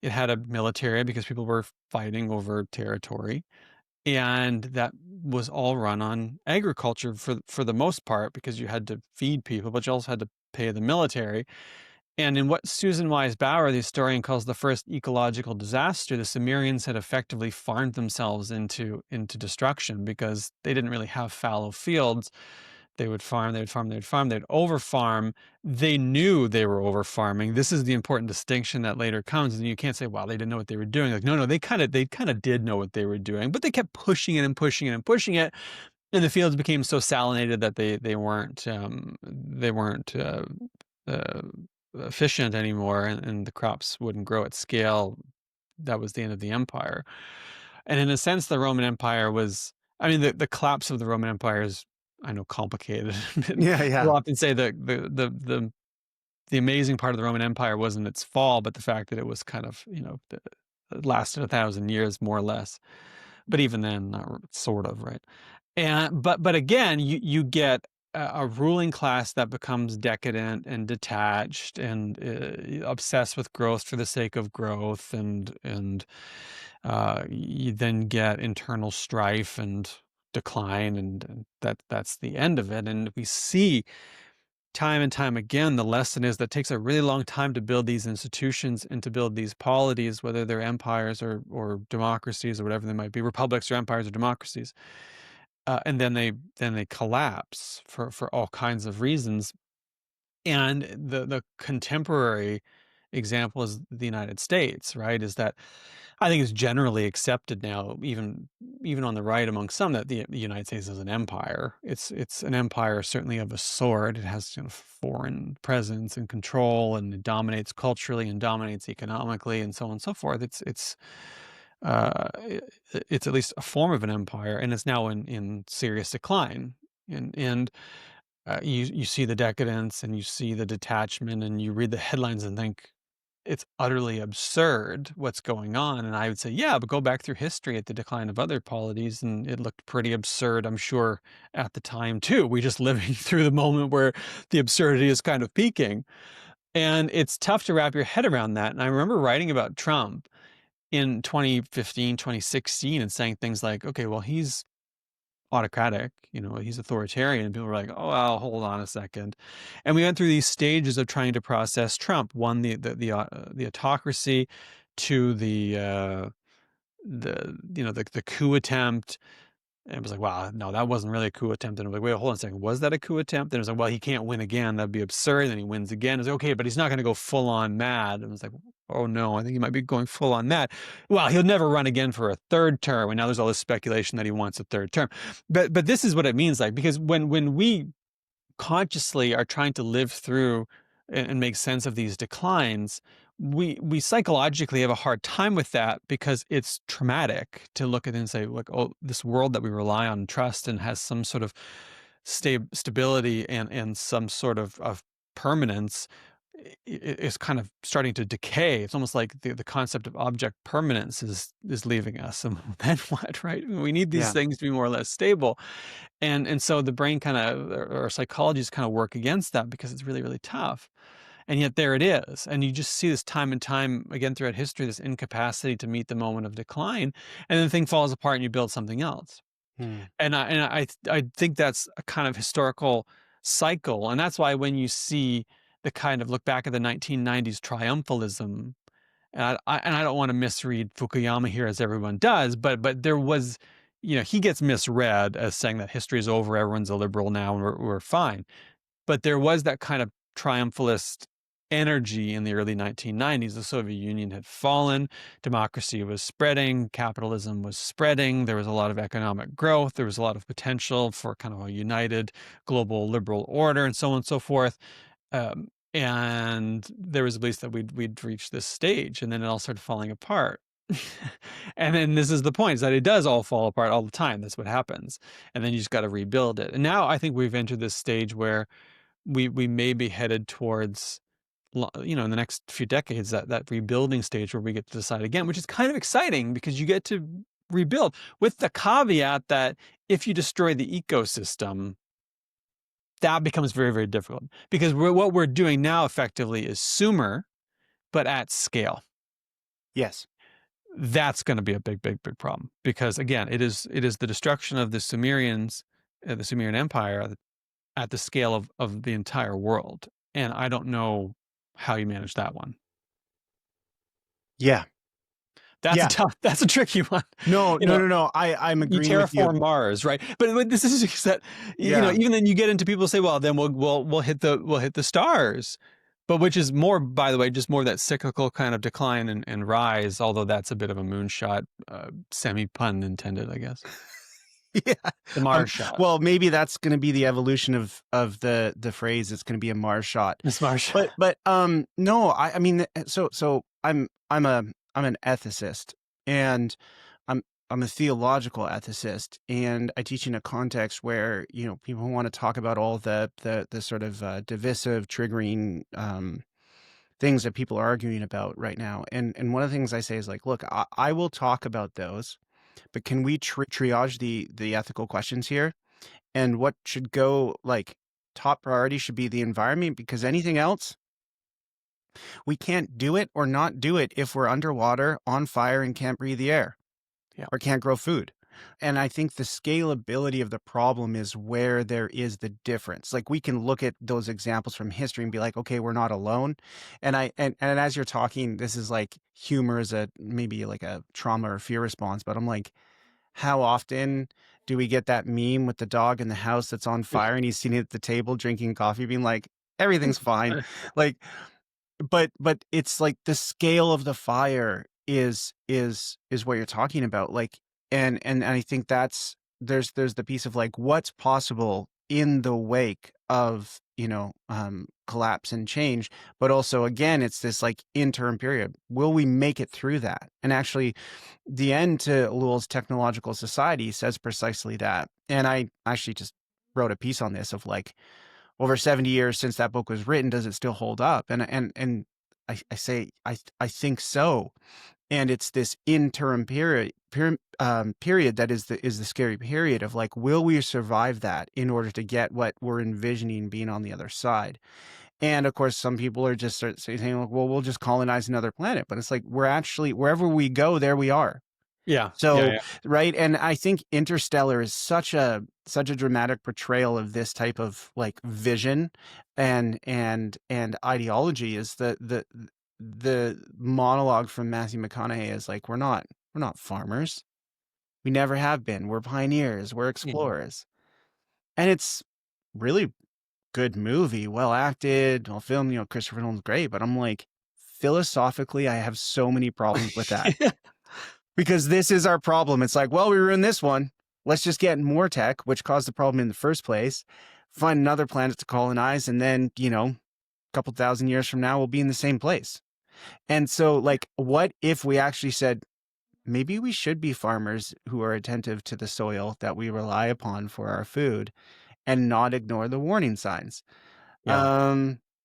It had a military because people were fighting over territory, and that was all run on agriculture for the most part, because you had to feed people, but you also had to pay the military. And in what Susan Wise Bauer, the historian, calls the first ecological disaster, the Sumerians had effectively farmed themselves into destruction, because they didn't really have fallow fields. They would farm, they would farm, they would farm, they'd overfarm. They knew they were overfarming. This is the important distinction that later comes. And you can't say, "Well, they didn't know what they were doing." Like, no, they kind of did know what they were doing, but they kept pushing it and pushing it and pushing it. And the fields became so salinated that they weren't uh, efficient anymore, and the crops wouldn't grow at scale. That was the end of the empire. And in a sense, the Roman Empire was, I mean, the collapse of the Roman Empire is, I know, complicated. Yeah, People yeah. often say that the amazing part of the Roman Empire wasn't its fall, but the fact that it was kind of, it lasted 1,000 years more or less. But even then, not sort of, right? And but again, you get a ruling class that becomes decadent and detached and obsessed with growth for the sake of growth, and you then get internal strife and decline, and that's the end of it. And we see time and time again, the lesson is that it takes a really long time to build these institutions and to build these polities, whether they're empires or democracies or whatever they might be, republics or empires or democracies. And then they collapse for all kinds of reasons. And the contemporary example is the United States, right? Is that I think it's generally accepted now, even on the right among some, that the United States is an empire. It's an empire, certainly of a sort. It has foreign presence and control, and it dominates culturally and dominates economically, and so on and so forth. It's at least a form of an empire, and it's now in serious decline. And you see the decadence, and you see the detachment, and you read the headlines and think it's utterly absurd what's going on. And I would say, yeah, but go back through history at the decline of other polities, and it looked pretty absurd, I'm sure, at the time too. We're just living through the moment where the absurdity is kind of peaking. And it's tough to wrap your head around that. And I remember writing about Trump in 2015, 2016, and saying things like, okay, well, he's autocratic, he's authoritarian. And people were like, oh, well, hold on a second. And we went through these stages of trying to process Trump. One, the autocracy, to the coup attempt. And it was like, wow, no, that wasn't really a coup attempt. And I'm like, wait, hold on a second. Was that a coup attempt? And it was like, well, he can't win again. That'd be absurd. Then he wins again. It's like, okay, but he's not going to go full on mad. And I was like, oh no, I think he might be going full on mad. Well, he'll never run again for a third term. And now there's all this speculation that he wants a third term. But this is what it means, like, because when we consciously are trying to live through and make sense of these declines, we psychologically have a hard time with that because it's traumatic to look at it and say, like, oh, this world that we rely on and trust and has some sort of stability and some sort of permanence is kind of starting to decay. It's almost like the concept of object permanence is leaving us. And then what, right? We need these Yeah. things to be more or less stable. And so the brain kind of, or psychologists kind of work against that because it's really, really tough. And yet there it is. And you just see this time and time again throughout history, this incapacity to meet the moment of decline. And then the thing falls apart and you build something else. Hmm. And I think that's a kind of historical cycle. And that's why when you see the kind of look back at the 1990s triumphalism, and I don't want to misread Fukuyama here as everyone does, but there was, he gets misread as saying that history is over, everyone's a liberal now, and we're fine. But there was that kind of triumphalist energy in the early 1990s. The Soviet Union had fallen, democracy was spreading, capitalism was spreading, there was a lot of economic growth, there was a lot of potential for kind of a united global liberal order, and so on and so forth. And there was a belief that we'd reached this stage, and then it all started falling apart. And then this is the point, is that it does all fall apart all the time. That's what happens. And then you just got to rebuild it. And now I think we've entered this stage where we may be headed towards, in the next few decades, that rebuilding stage where we get to decide again, which is kind of exciting because you get to rebuild with the caveat that if you destroy the ecosystem, that becomes very, very difficult because what we're doing now effectively is Sumer, but at scale. Yes. That's going to be a big, big, big problem because, again, it is the destruction of the Sumerians, the Sumerian Empire, at the scale of the entire world. And I don't know how you manage that one. Yeah. That's that's a tricky one. No. I'm You agreeing with you. terraform Mars, right? But this is just that, even then you get into people say, well, then we'll hit the stars. But which is more, by the way, just more of that cyclical kind of decline and rise, although that's a bit of a moonshot, semi-pun intended, I guess. Yeah. The Mars shot. Well, maybe that's going to be the evolution of the phrase. It's going to be a Mars shot. It's Mars shot. But no, I mean, so I'm an ethicist, and I'm a theological ethicist, and I teach in a context where people want to talk about all the sort of divisive, triggering things that people are arguing about right now. And one of the things I say is like, look, I will talk about those, but can we triage the ethical questions here? And what should go, like, top priority should be the environment, because anything else, we can't do it or not do it if we're underwater, on fire, and can't breathe the air. Yeah. Or can't grow food. And I think the scalability of the problem is where there is the difference. Like, we can look at those examples from history and be like, okay, we're not alone. And as you're talking, this is like humor is maybe like a trauma or fear response, but I'm like, how often do we get that meme with the dog in the house that's on fire and he's sitting at the table drinking coffee being like, everything's fine. Like, but it's like the scale of the fire is what you're talking about. Like, and I think there's the piece of like, what's possible in the wake of, collapse and change. But also, again, it's this like interim period. Will we make it through that? And actually, the end to Lowell's Technological Society says precisely that. And I actually just wrote a piece on this of like, over 70 years since that book was written, does it still hold up? And I say, I think so. And it's this interim period that is the scary period of like, will we survive that in order to get what we're envisioning being on the other side? And of course, some people are just saying, like, well, we'll just colonize another planet. But it's like, we're actually, wherever we go, there we are. Yeah. Yeah. So, Yeah. right, and I think Interstellar is such a dramatic portrayal of this type of like vision and ideology. Is the monologue from Matthew McConaughey is like, we're not farmers. We never have been. We're pioneers. We're Mhm. explorers. And it's really good movie, well acted, well filmed, Christopher Nolan's great, but I'm like, philosophically, I have so many problems with that. Because this is our problem. It's like, well, we ruined this one. Let's just get more tech, which caused the problem in the first place. Find another planet to colonize, and then, a couple thousand years from now, we'll be in the same place. And so, like, what if we actually said, maybe we should be farmers who are attentive to the soil that we rely upon for our food and not ignore the warning signs? Yeah.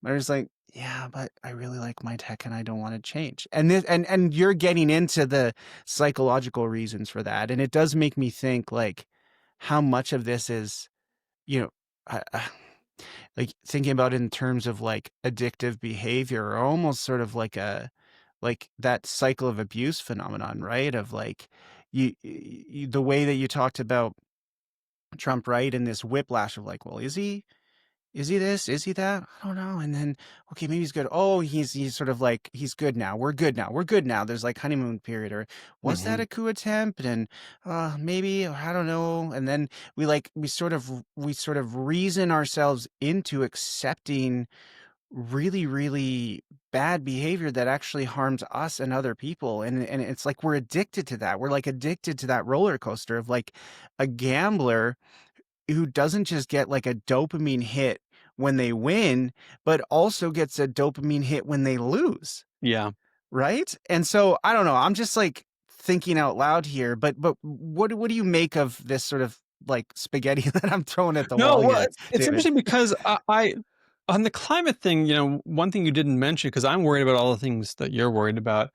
I was like, yeah, but I really like my tech and I don't want to change. And this and you're getting into the psychological reasons for that. And it does make me think like how much of this is, you know, like thinking about it in terms of like addictive behavior or almost sort of like that cycle of abuse phenomenon, right? Of like the way that you talked about Trump, right? And this whiplash of like, well, is he this? Is he that? I don't know. And then, okay, maybe he's good. Oh, he's sort of like he's good now. We're good now. We're good now. There's like honeymoon period, or was that Mhm. a coup attempt? And maybe or I don't know. And then we sort of reason ourselves into accepting really really bad behavior that actually harms us and other people. And it's like we're addicted to that. We're like addicted to that roller coaster of like a gambler who doesn't just get like a dopamine hit when they win, but also gets a dopamine hit when they lose, Yeah. right? And so I don't know. I'm just like thinking out loud here, but what do you make of this sort of like spaghetti that I'm throwing at the No, wall well, here, it's David? interesting because I on the climate thing, one thing you didn't mention, because I'm worried about all the things that you're worried about,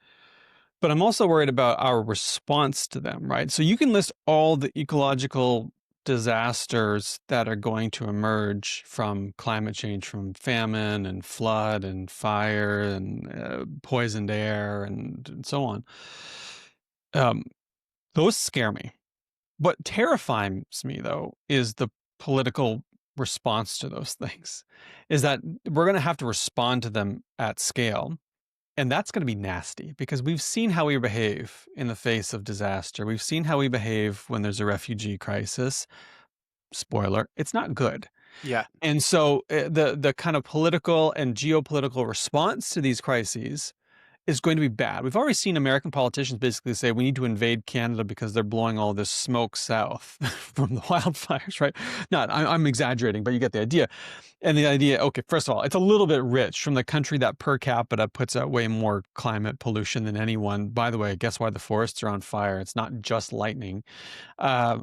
but I'm also worried about our response to them, right? So you can list all the ecological disasters that are going to emerge from climate change, from famine and flood and fire and poisoned air and so on. Um, those scare me. What terrifies me, though, is the political response to those things, is that we're going to have to respond to them at scale. And that's going to be nasty because we've seen how we behave in the face of disaster. We've seen how we behave when there's a refugee crisis. Spoiler, it's not good. Yeah. And so the kind of political and geopolitical response to these crises is going to be bad. We've already seen American politicians basically say we need to invade Canada because they're blowing all this smoke south from the wildfires, right? Not, I'm exaggerating, but you get the idea. And the idea, okay, first of all, it's a little bit rich from the country that per capita puts out way more climate pollution than anyone. By the way, guess why the forests are on fire? It's not just lightning. Uh,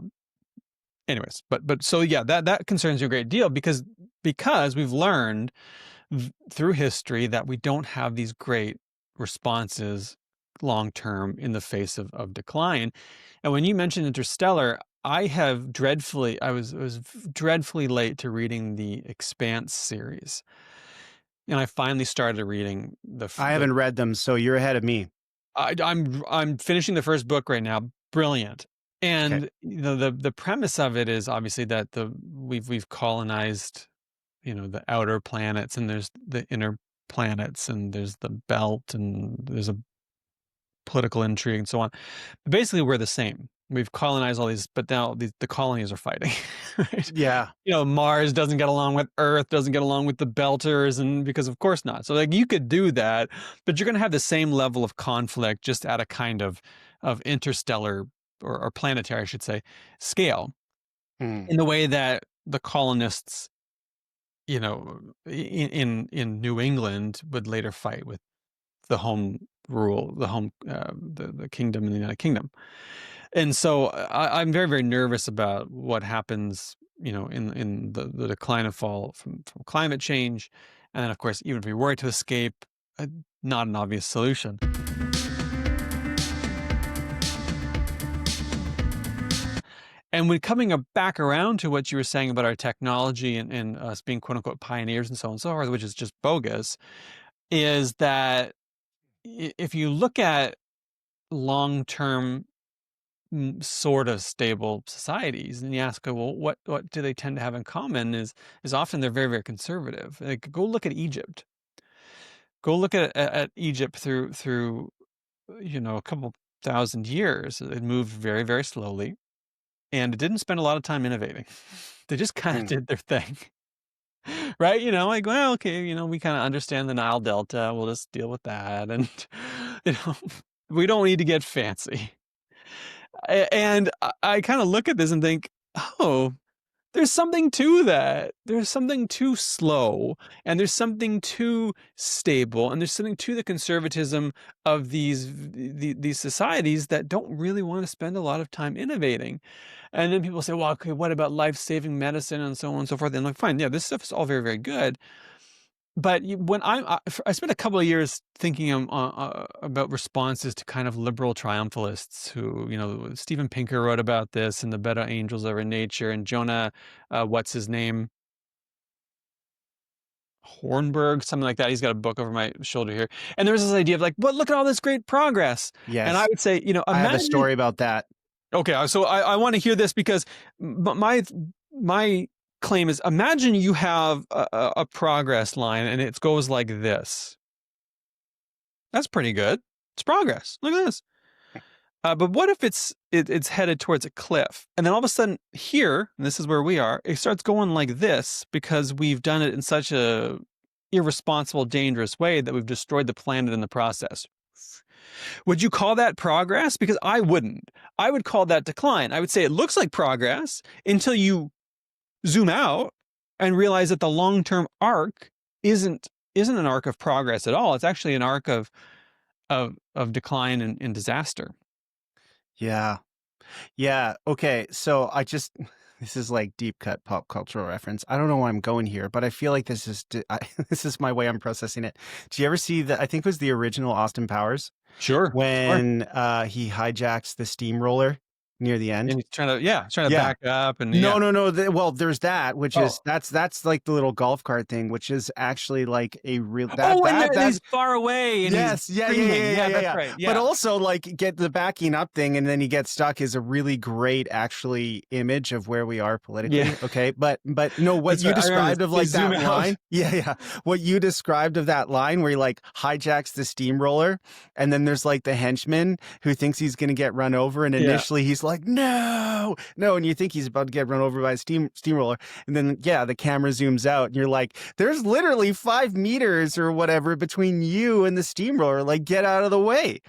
anyways, but so yeah, that concerns you a great deal because we've learned through history that we don't have these great responses long term in the face of decline. And when you mentioned Interstellar, I was dreadfully late to reading the Expanse series, and I finally started reading I haven't read them, so you're ahead of me. I'm finishing the first book right now. Brilliant. Okay. And the premise of it is obviously that we've colonized, the outer planets, and there's the inner planets, and there's the belt, and there's a political intrigue and so on. But basically, we're the same. We've colonized all these, but now the colonies are fighting, right? Yeah. Mars doesn't get along with Earth, doesn't get along with the Belters, and because of course not. So like you could do that, but you're going to have the same level of conflict, just at a kind of interstellar or planetary, I should say, scale, Hmm. in the way that the colonists, in New England would later fight with the home rule, the kingdom in the United Kingdom. And so I'm very, very nervous about what happens, in the decline and fall from climate change. And then, of course, even if we were to escape, not an obvious solution. And when coming back around to what you were saying about our technology and us being quote unquote pioneers and so on and so forth, which is just bogus, is that if you look at long term sort of stable societies, and you ask, well, what do they tend to have in common? Is often they're very, very conservative. Like, go look at Egypt. Go look at Egypt through a couple thousand years. It moved very, very slowly, and it didn't spend a lot of time innovating. They just kind of Hmm. did their thing. Right? Like, well, okay, we kind of understand the Nile Delta. We'll just deal with that. And, you know, we don't need to get fancy. And I kind of look at this and think, oh, there's something to that. There's something too slow, and there's something too stable, and there's something to the conservatism of these societies that don't really want to spend a lot of time innovating. And then people say, well, okay, what about life-saving medicine and so on and so forth? And I'm like, fine, yeah, this stuff is all very, very good. But when I spent a couple of years thinking about responses to kind of liberal triumphalists who, Steven Pinker wrote about this in The Better Angels Over Nature, and Jonah, what's his name? Hornberg, something like that. He's got a book over my shoulder here. And there was this idea of like, well, look at all this great progress. And I Yes, would say, I have a imagine. story about that. Okay, so I want to hear this because my claim is, imagine you have a progress line and it goes like this. That's pretty good. It's progress. Look at this. But what if it's headed towards a cliff, and then all of a sudden here, and this is where we are, it starts going like this because we've done it in such a irresponsible, dangerous way that we've destroyed the planet in the process. Would you call that progress? Because I wouldn't. I would call that decline. I would say it looks like progress until you zoom out and realize that the long-term arc isn't an arc of progress at all. It's actually an arc of decline and disaster. Yeah. Yeah. Okay. So this is like deep cut pop cultural reference. I don't know why I'm going here, but I feel like this is my way I'm processing it. Do you ever see I think it was the original Austin Powers Sure. when he hijacks the steamroller near the end? And he's trying to Yeah. back up and No, no, no. Well, there's that, which Oh. is that's like the little golf cart thing, which is actually like a real Oh, and that he's far away and he's yes, yeah, yeah, yeah, screaming. yeah, Yeah, yeah, that's yeah. right. But Yeah. also like get the backing up thing and then he gets stuck is a really great actually image of where we are politically. Yeah. Okay. But no, what That's you right. I remember described this. of They like zoom that out. line. Yeah, yeah. What you described of that line where he like hijacks the steamroller and then there's like the henchman who thinks he's gonna get run over and Yeah. initially he's like, no, no, and you think he's about to get run over by a steamroller. And then the camera zooms out and you're like, there's literally 5 meters or whatever between you and the steamroller, like get out of the way.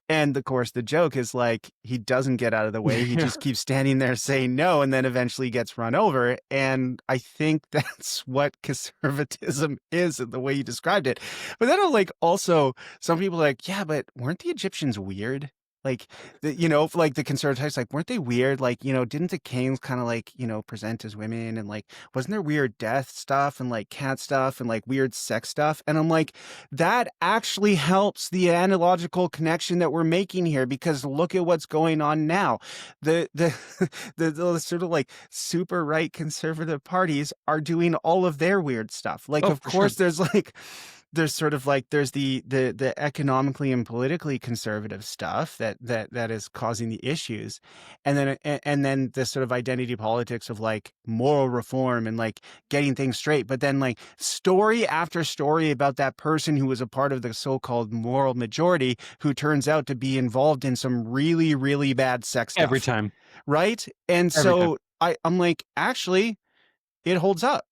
And of course the joke is like he doesn't get out of the way, he Yeah. just keeps standing there saying no and then eventually gets run over. And I think that's what conservatism is in the way you described it. But then like also some people are like, yeah, but weren't the Egyptians weird? Like like the conservatives, like, weren't they weird? Like, didn't the kings kind of like, present as women and like, wasn't there weird death stuff and like cat stuff and like weird sex stuff? And I'm like, that actually helps the analogical connection that we're making here because look at what's going on now. The the sort of like super right conservative parties are doing all of their weird stuff. Like, Oh, of for sure. course, there's sort of like there's the economically and politically conservative stuff that is causing the issues, and then this sort of identity politics of like moral reform and like getting things straight, but then like story after story about that person who was a part of the so-called moral majority who turns out to be involved in some really, really bad sex stuff Every time. right? And Every time. so I'm like, actually it holds up.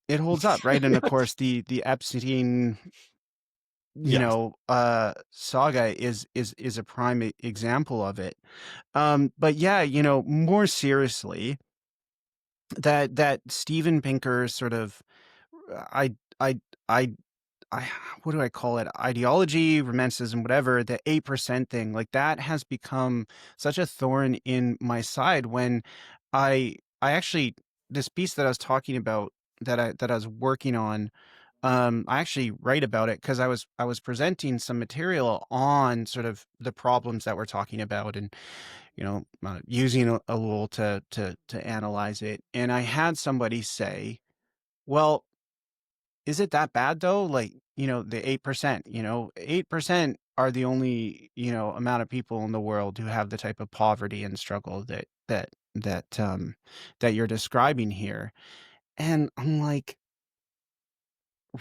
It holds up, right? And of course the Epstein Yes. saga is a prime example of it. But yeah, more seriously, that Steven Pinker sort of I I I I what do I call it? Ideology, romanticism, whatever, the 8% thing, like that has become such a thorn in my side when I actually this piece that I was talking about that I was working on I actually write about it because I was presenting some material on sort of the problems that we're talking about and using a rule to analyze it. And I had somebody say, "Well, is it that bad though? Like, the 8%, 8%." are the only, amount of people in the world who have the type of poverty and struggle that you're describing here. And I'm like,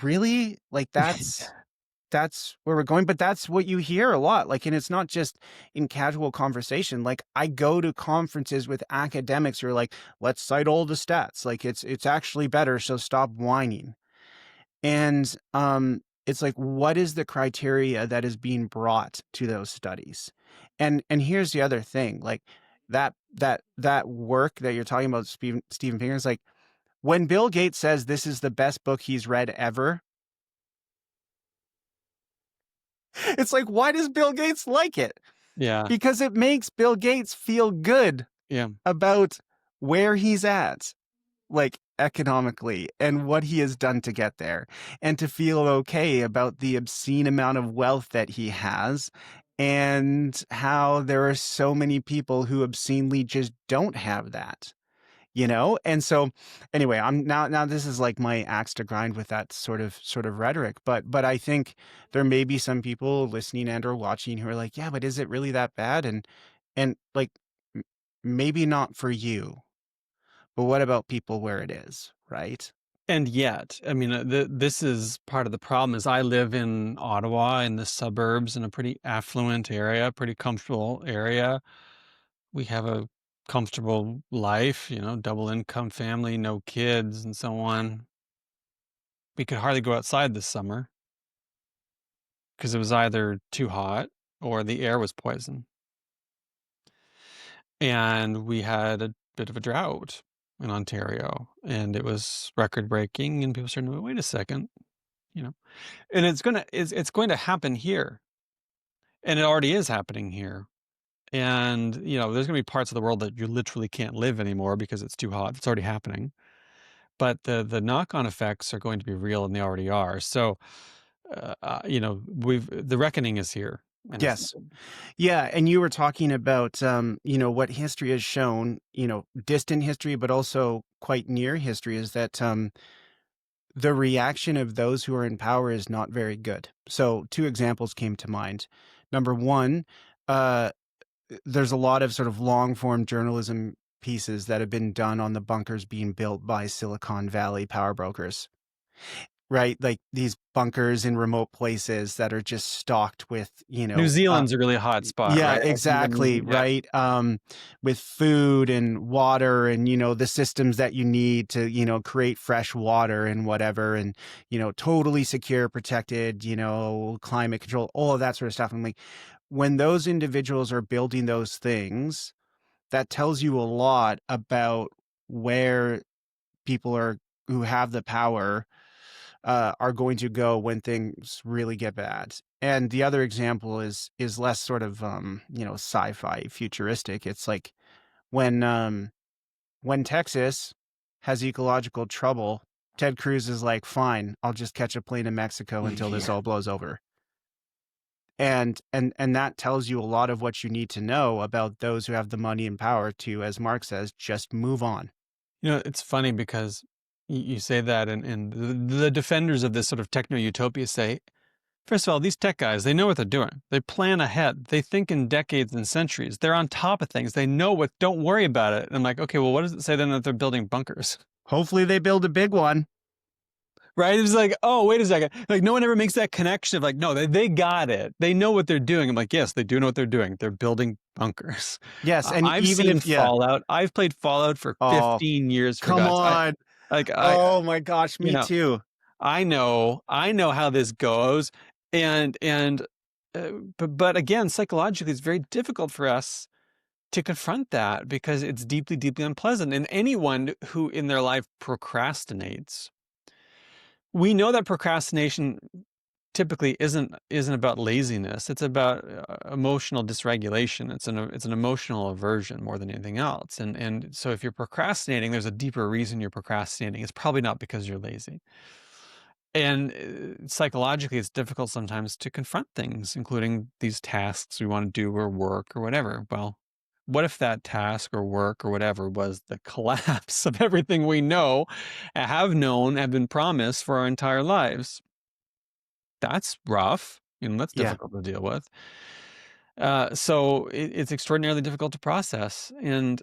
really? Like that's where we're going, but that's what you hear a lot. Like, and it's not just in casual conversation. Like, I go to conferences with academics who are like, let's cite all the stats. Like, it's actually better, so stop whining. And it's like, what is the criteria that is being brought to those studies? And here's the other thing, like that work that you're talking about, Steven Pinker, is like, when Bill Gates says this is the best book he's read ever, it's like, why does Bill Gates like it? Yeah. Because it makes Bill Gates feel good Yeah. about where he's at, like economically, and what he has done to get there, and to feel okay about the obscene amount of wealth that he has, and how there are so many people who obscenely just don't have that. And so anyway, I'm now this is like my axe to grind with that sort of rhetoric, but I think there may be some people listening and or watching who are like, yeah, but is it really that bad? And like, maybe not for you, but what about people where it is, right? And yet, I mean, this is part of the problem is I live in Ottawa in the suburbs in a pretty affluent area, pretty comfortable area. We have a comfortable life, double income family, no kids and so on. We could hardly go outside this summer because it was either too hot or the air was poison. And we had a bit of a drought in Ontario, and it was record breaking, and people started to wait a second, and it's going to happen here, and it already is happening here. And there's going to be parts of the world that you literally can't live anymore because it's too hot. It's already happening, but the knock-on effects are going to be real, and they already are. So the reckoning is here, and it's not Yes. good. Yeah, and you were talking about what history has shown, distant history, but also quite near history, is that the reaction of those who are in power is not very good. So two examples came to mind. Number one, uh, there's a lot of sort of long form journalism pieces that have been done on the bunkers being built by Silicon Valley power brokers, right? Like these bunkers in remote places that are just stocked with, New Zealand's a really hot spot, yeah, right? I think exactly, yeah. right, with food and water and, the systems that you need to, create fresh water and whatever, and, totally secure, protected, climate control, all of that sort of stuff. I'm like, when those individuals are building those things, that tells you a lot about where people are who have the power are going to go when things really get bad. And the other example is less sort of sci-fi futuristic. It's like when Texas has ecological trouble, Ted Cruz is like, fine, I'll just catch a plane to Mexico until this Yeah. all blows over. And that tells you a lot of what you need to know about those who have the money and power to, as Mark says, just move on. It's funny because you say that, and the defenders of this sort of techno utopia say, first of all, these tech guys, they know what they're doing. They plan ahead. They think in decades and centuries. They're on top of things. They know what, don't worry about it. And I'm like, okay, well, what does it say then that they're building bunkers? Hopefully they build a big one. Right? It's like, oh, wait a second. Like, no one ever makes that connection of like, no, they got it. They know what they're doing. I'm like, yes, they do know what they're doing. They're building bunkers. Yes, and I've even seen if, yeah. Fallout. I've played Fallout for Oh, 15 years for come God's on. I Oh my gosh, you me know, too. I know how this goes. And but again, psychologically, it's very difficult for us to confront that because it's deeply, deeply unpleasant. And anyone who in their life procrastinates, we know that procrastination typically isn't about laziness. It's about emotional dysregulation. It's an emotional aversion more than anything else. And so if you're procrastinating, there's a deeper reason you're procrastinating. It's probably not because you're lazy. And psychologically, it's difficult sometimes to confront things, including these tasks we want to do or work or whatever. Well, what if that task or work or whatever was the collapse of everything we know, have known, have been promised for our entire lives? That's rough. That's Yeah. difficult to deal with. So it's extraordinarily difficult to process, and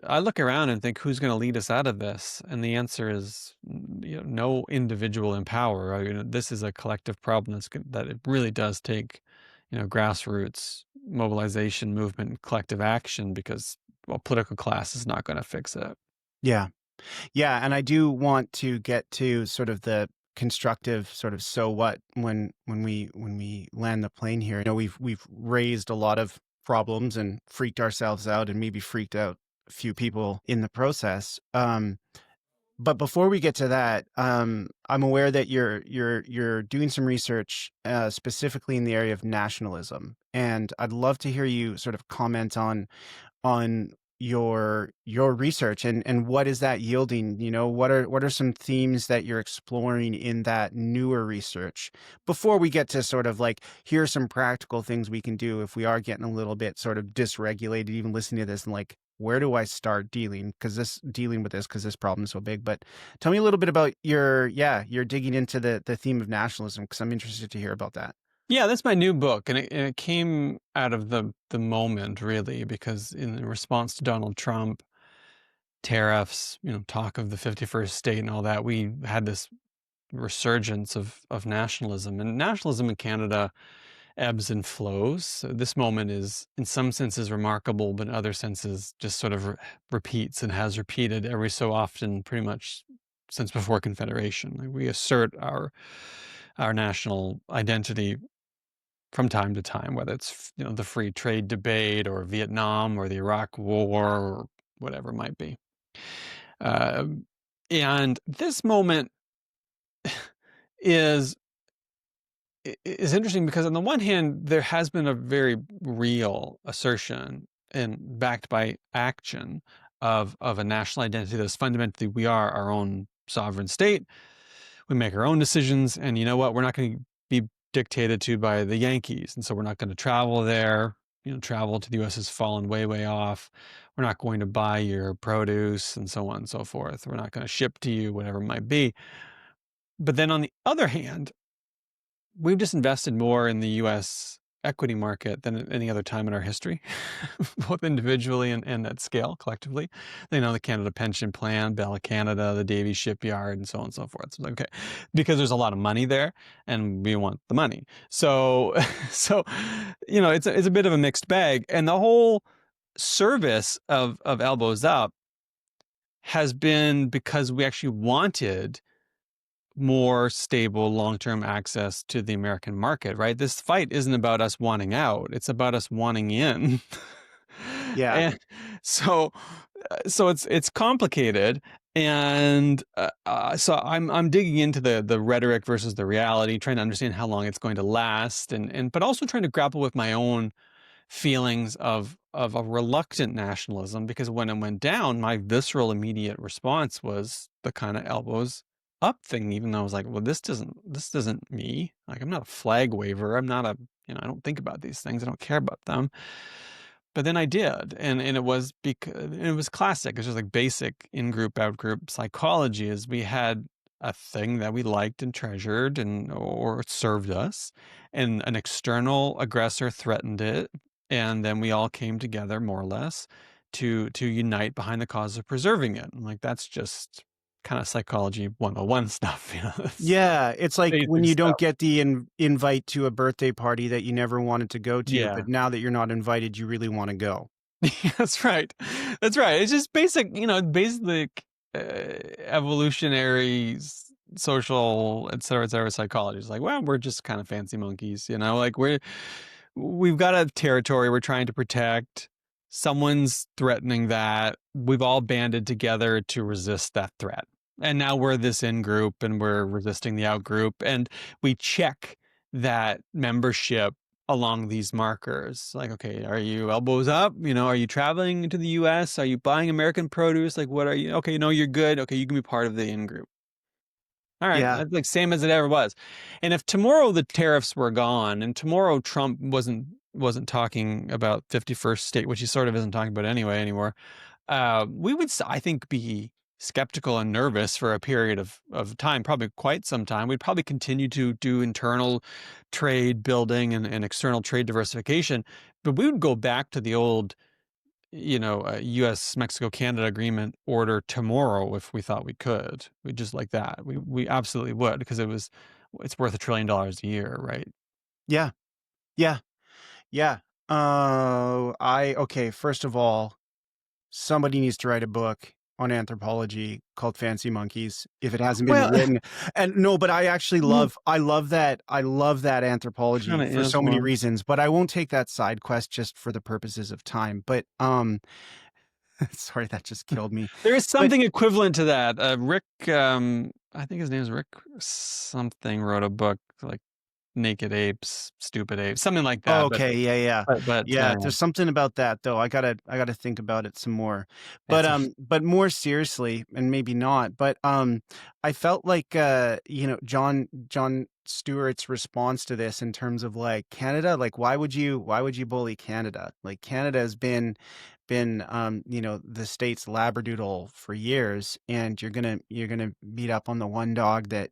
I look around and think, who's going to lead us out of this? And the answer is, no individual in power. This is a collective problem that it really does take, grassroots mobilization, movement, collective action, because, well, political class is not going to fix it. Yeah. Yeah, and I do want to get to sort of the constructive sort of so what when we land the plane here. We've raised a lot of problems and freaked ourselves out and maybe freaked out a few people in the process. But before we get to that, I'm aware that you're doing some research specifically in the area of nationalism, and I'd love to hear you sort of comment on your research and what is that yielding. What are some themes that you're exploring in that newer research before we get to sort of like, here are some practical things we can do if we are getting a little bit sort of dysregulated even listening to this, and like, where do I start dealing with this because this problem is so big. But tell me a little bit about you're digging into the theme of nationalism, because I'm interested to hear about that. Yeah, that's my new book, and it came out of the moment, really, because in response to Donald Trump, tariffs, talk of the 51st state and all that, we had this resurgence of nationalism. And nationalism in Canada ebbs and flows. So this moment is, in some senses, remarkable, but in other senses, just sort of repeats and has repeated every so often, pretty much since before Confederation. Like, we assert our national identity from time to time, whether it's the free trade debate or Vietnam or the Iraq War or whatever it might be. And this moment is interesting because, on the one hand, there has been a very real assertion and backed by action of a national identity that is fundamentally, we are our own sovereign state. We make our own decisions, and you know what? We're not going to be dictated to by the Yankees, and so we're not going to travel there. Travel to the U.S. has fallen way, way off. We're not going to buy your produce, and so on and so forth. We're not going to ship to you, whatever it might be. But then, on the other hand, we've just invested more in the U.S. equity market than at any other time in our history, both individually and at scale, collectively. The Canada Pension Plan, Bell Canada, the Davie Shipyard, and so on and so forth. So, okay, because there's a lot of money there, and we want the money. So, it's a bit of a mixed bag, and the whole service of Elbows Up has been because we actually wanted more stable long-term access to the American market, right? This fight isn't about us wanting out, it's about us wanting in. Yeah. And so it's complicated, and so I'm digging into the rhetoric versus the reality, trying to understand how long it's going to last, and but also trying to grapple with my own feelings of a reluctant nationalism, because when it went down, my visceral immediate response was the kind of elbows up thing, even though I was like, well, this isn't me. Like, I'm not a flag waver. I'm not I don't think about these things. I don't care about them. But then I did, and it was classic. It's just like basic in-group, out-group psychology. Is we had a thing that we liked and treasured, or it served us, and an external aggressor threatened it, and then we all came together, more or less, to unite behind the cause of preserving it. And like, that's just kind of psychology 101 stuff. Yeah, it's like when Basic you stuff. don't get the invite to a birthday party that you never wanted to go to, Yeah. but now that you're not invited, you really want to go. That's right. That's right. It's just basic, evolutionary, social, et cetera, psychology. It's like, well, we're just kind of fancy monkeys, like we've got a territory we're trying to protect. Someone's threatening that. We've all banded together to resist that threat. And now we're this in group, and we're resisting the out group, and we check that membership along these markers. Like, okay, are you elbows up? Are you traveling to the US? Are you buying American produce? Like, what are you? Okay, no, you're good. Okay, you can be part of the in group. All right, Yeah. that's like same as it ever was. And if tomorrow the tariffs were gone, and tomorrow Trump wasn't talking about 51st state, which he sort of isn't talking about anyway anymore, we would, I think, be skeptical and nervous for a period of time, probably quite some time. We'd probably continue to do internal trade building and external trade diversification, but we would go back to the old, U.S. Mexico Canada agreement order tomorrow if we thought we could. We just like that. We absolutely would, because it's worth $1 trillion a year, right? Yeah. Yeah. Yeah. Okay, first of all, somebody needs to write a book on anthropology called Fancy Monkeys if it hasn't been Well, written. And no, but I actually I love that kind anthropology of for is so many one. reasons, but I won't take that side quest just for the purposes of time. But sorry, that just killed me. There is But something equivalent to that. Rick, I think his name is Rick something, wrote a book like Naked Apes, Stupid Apes, something like that. But okay, yeah, yeah. Yeah, anyway, there's something about that though. I gotta think about it some more. it's a But more seriously, and maybe not, but I felt like John Stewart's response to this in terms of like Canada, like why would you bully Canada? Like Canada has been the state's labradoodle for years, and you're gonna beat up on the one dog that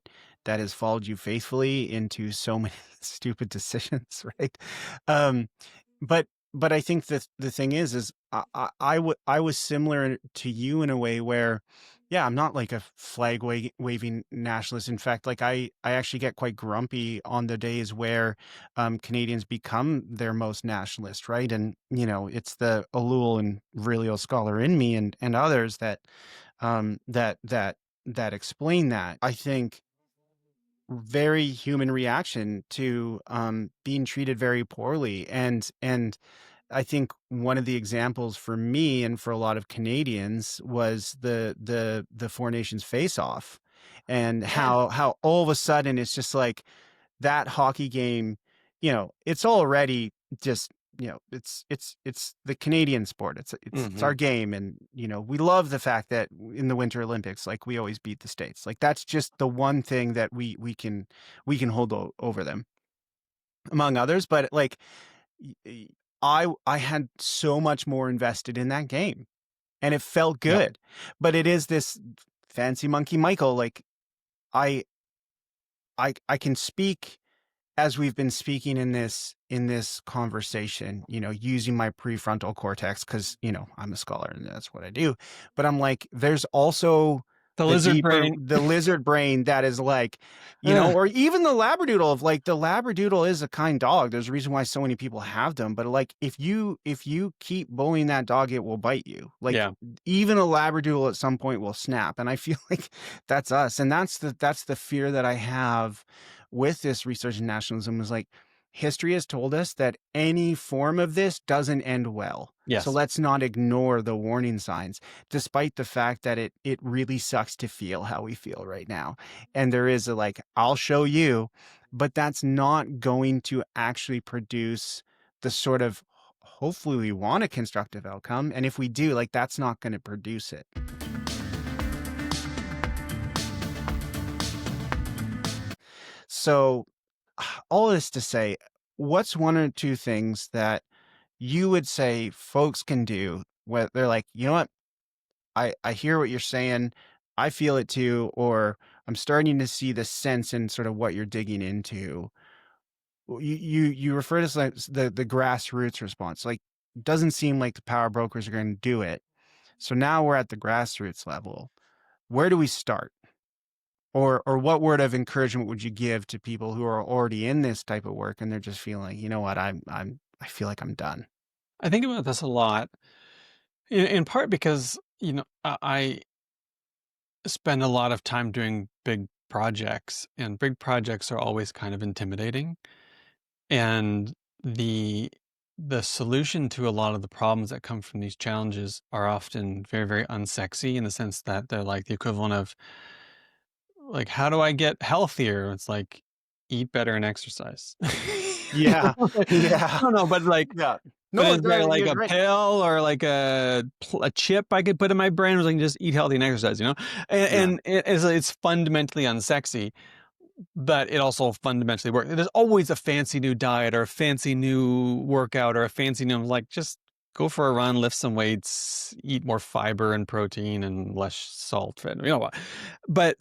has followed you faithfully into so many stupid decisions, right? Um, but I think the thing is I was similar to you in a way where, yeah, I'm not like a flag waving nationalist. In fact, like I actually get quite grumpy on the days where Canadians become their most nationalist, right? And it's the Alul and Virilio scholar in me and others that explain that. I think very human reaction to being treated very poorly, and I think one of the examples for me and for a lot of Canadians was the Four Nations face off, and yeah. how all of a sudden it's just like that hockey game, it's already just, it's the Canadian sport. It's Hmm. our game. And, we love the fact that in the Winter Olympics, like we always beat the States. Like that's just the one thing that we can hold over them among others. But like, y- y- I had so much more invested in that game and it felt Yep. good. But it is this fancy monkey Michael, like I I can speak as we've been speaking in this conversation, using my prefrontal cortex because, I'm a scholar and that's what I do. But I'm like, there's also The lizard brain. the lizard brain that is like, Ugh, or even the labradoodle of like the labradoodle is a kind dog. There's a reason why so many people have them. But like if you keep bullying that dog, it will bite you. Like yeah. even a labradoodle at some point will snap. And I feel like that's us. And that's the fear that I have with this research in nationalism is like history has told us that any form of this doesn't end well. So Yes. let's not ignore the warning signs, despite the fact that it really sucks to feel how we feel right now. And there is a like, I'll show you, but that's not going to actually produce the sort of hopefully we want a constructive outcome. And if we do, like that's not going to produce it. So all this to say, what's one or two things that you would say folks can do where they're like, you know what, I hear what you're saying, I feel it too, or I'm starting to see the sense in sort of what you're digging into. You refer to this like the grassroots response. Like, doesn't seem like the power brokers are going to do it. So now we're at the grassroots level. Where do we start? Or what word of encouragement would you give to people who are already in this type of work and they're just feeling like, you know what, I feel like I'm done. I think about this a lot, in part because, I spend a lot of time doing big projects, and big projects are always kind of intimidating. And the the solution to a lot of the problems that come from these challenges are often very, very unsexy, in the sense that they're like the equivalent of like, how do I get healthier? It's like, eat better and exercise. Yeah. I Yeah. don't know, but like, Yeah. but No, is there like you're a right. pill or like a chip I could put in my brain where I can just eat healthy and exercise, Yeah. And it's fundamentally unsexy, but it also fundamentally works. There's always a fancy new diet or a fancy new workout or a fancy new, like, just go for a run, lift some weights, eat more fiber and protein and less salt. But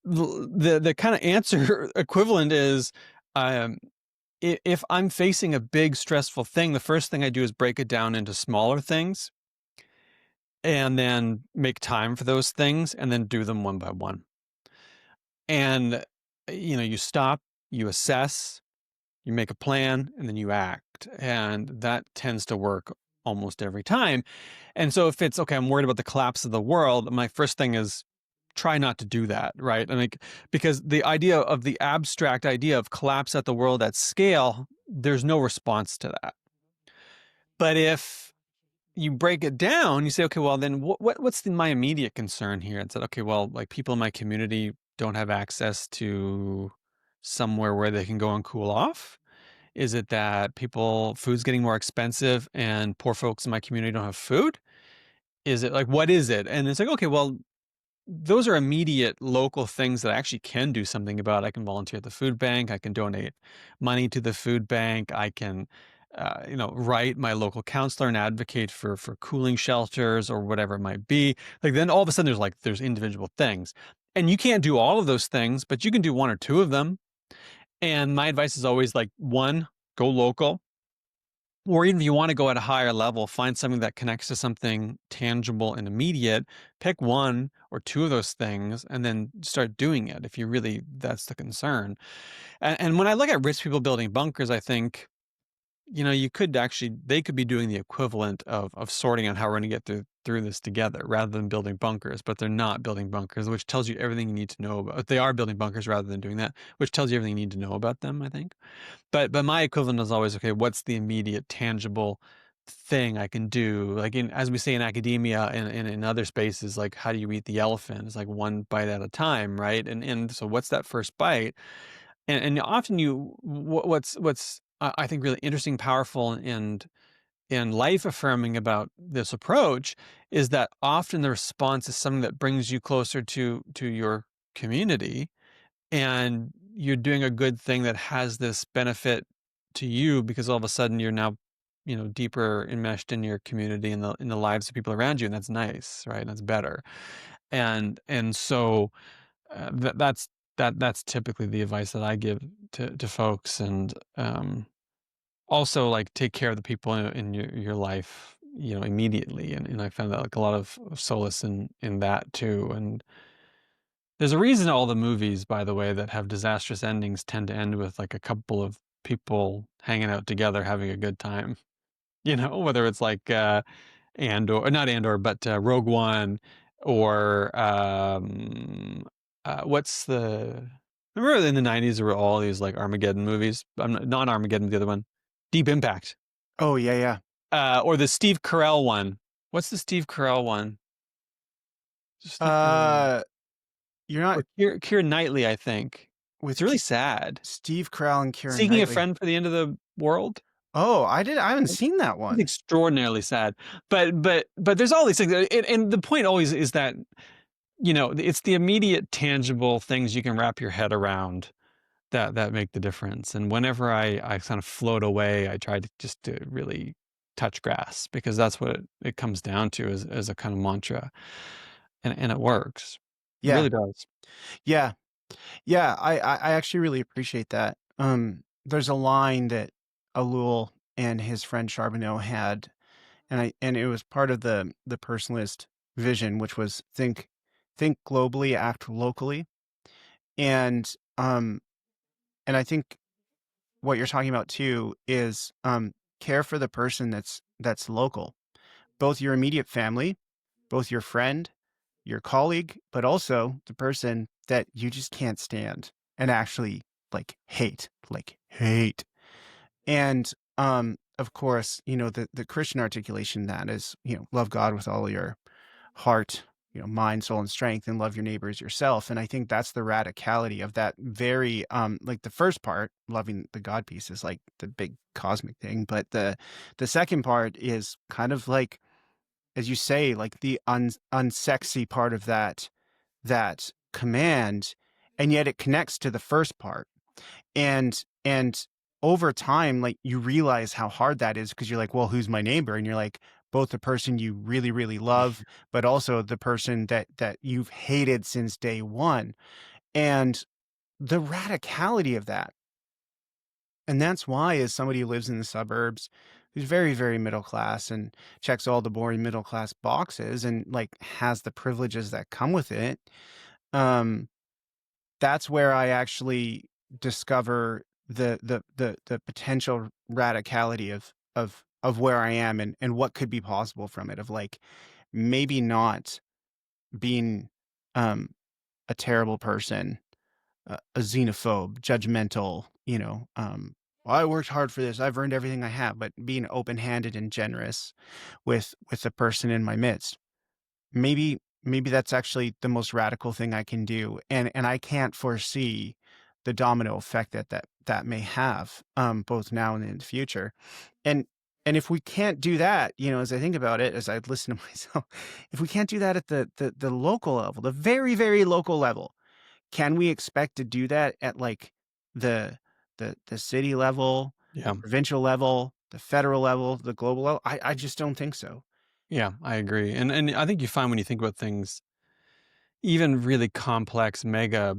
the kind of answer equivalent is, um, if I'm facing a big stressful thing, the first thing I do is break it down into smaller things and then make time for those things and then do them one by one. And, you stop, you assess, you make a plan, and then you act. And that tends to work almost every time. And so if it's, okay, I'm worried about the collapse of the world, my first thing is try not to do that, right? Because the abstract idea of collapse at the world at scale, there's no response to that. But if you break it down, you say, okay, well, then what's my immediate concern here? And said, okay, well, like people in my community don't have access to somewhere where they can go and cool off. Is it that food's getting more expensive and poor folks in my community don't have food? Is it like, what is it? And it's like, okay, well, those are immediate local things that I actually can do something about. I can volunteer at the food bank. I can donate money to the food bank. I can, write my local counselor and advocate for cooling shelters or whatever it might be. Like then all of a sudden there's individual things, and you can't do all of those things, but you can do one or two of them. And my advice is always like, one, go local. Or even if you want to go at a higher level, find something that connects to something tangible and immediate. Pick one or two of those things and then start doing it if that's the concern. And when I look at rich people building bunkers, I think, they could be doing the equivalent of sorting out how we're going to get through this together rather than building bunkers, but they're not building bunkers, which tells you everything you need to know about. They are building bunkers rather than doing that, which tells you everything you need to know about them, I think. But my equivalent is always, okay, what's the immediate tangible thing I can do? Like as we say in academia and in other spaces, like how do you eat the elephant? It's like one bite at a time, right? And so what's that first bite? And often what's I think really interesting, powerful, and life affirming about this approach is that often the response is something that brings you closer to your community, and you're doing a good thing that has this benefit to you because all of a sudden you're now, deeper enmeshed in your community and in the lives of people around you, and that's nice, right? And that's better. And so that's typically the advice that I give to folks, and also like take care of the people in your life, immediately, and I found that like a lot of solace in that too. And there's a reason all the movies, by the way, that have disastrous endings tend to end with like a couple of people hanging out together having a good time. Whether it's like Rogue One, or what's the remember in the 90s there were all these like Armageddon movies. Not Armageddon, the other one, Deep Impact. Oh, yeah, Or the Steve Carell one. What's the Steve Carell one? Just yeah. You're not or Keira Knightley, I think. with It's really sad. Steve Carell and Keira Seeking a Knightley. Friend for the End of the World. Oh, I haven't seen that It's one. extraordinarily sad. But there's all these things, and the point always is that it's the immediate tangible things you can wrap your head around that make the difference. And whenever I kind of float away, I try to really touch grass, because that's what it comes down to as a kind of mantra, and it works. It Yeah. really does. Yeah. Yeah, I actually really appreciate that. There's a line that Alul and his friend Charbonneau had, and it was part of the personalist vision, which was think globally, act locally. And and I think what you're talking about too is care for the person that's local, both your immediate family, both your friend, your colleague, but also the person that you just can't stand and actually like hate. And of course, the Christian articulation that is, love God with all your heart, mind, soul, and strength, and love your neighbor as yourself. And I think that's the radicality of that very like the first part, loving the God piece, is like the big cosmic thing. But the second part is kind of like, as you say, like the unsexy part of that command, and yet it connects to the first part. And over time, like, you realize how hard that is, because you're like, well, who's my neighbor? And you're like, both the person you really, really love, but also the person that you've hated since day one. And the radicality of that. And that's why, as somebody who lives in the suburbs, who's very, very middle class and checks all the boring middle class boxes and like has the privileges that come with it, um, that's where I actually discover the potential radicality of where I am and what could be possible from it, of like maybe not being um a terrible person, a xenophobe, judgmental, "Well, I worked hard for this. I've earned everything I have," but being open-handed and generous with the person in my midst. Maybe that's actually the most radical thing I can do, and I can't foresee the domino effect that may have, both now and in the future. And and if we can't do that, as I think about it, as I listen to myself, if we can't do that at the local level, the very, very local level, can we expect to do that at, like, the the city level, the Yeah. provincial level, the federal level, the global level? I just don't think so. Yeah, I agree. And I think you find when you think about things, even really complex mega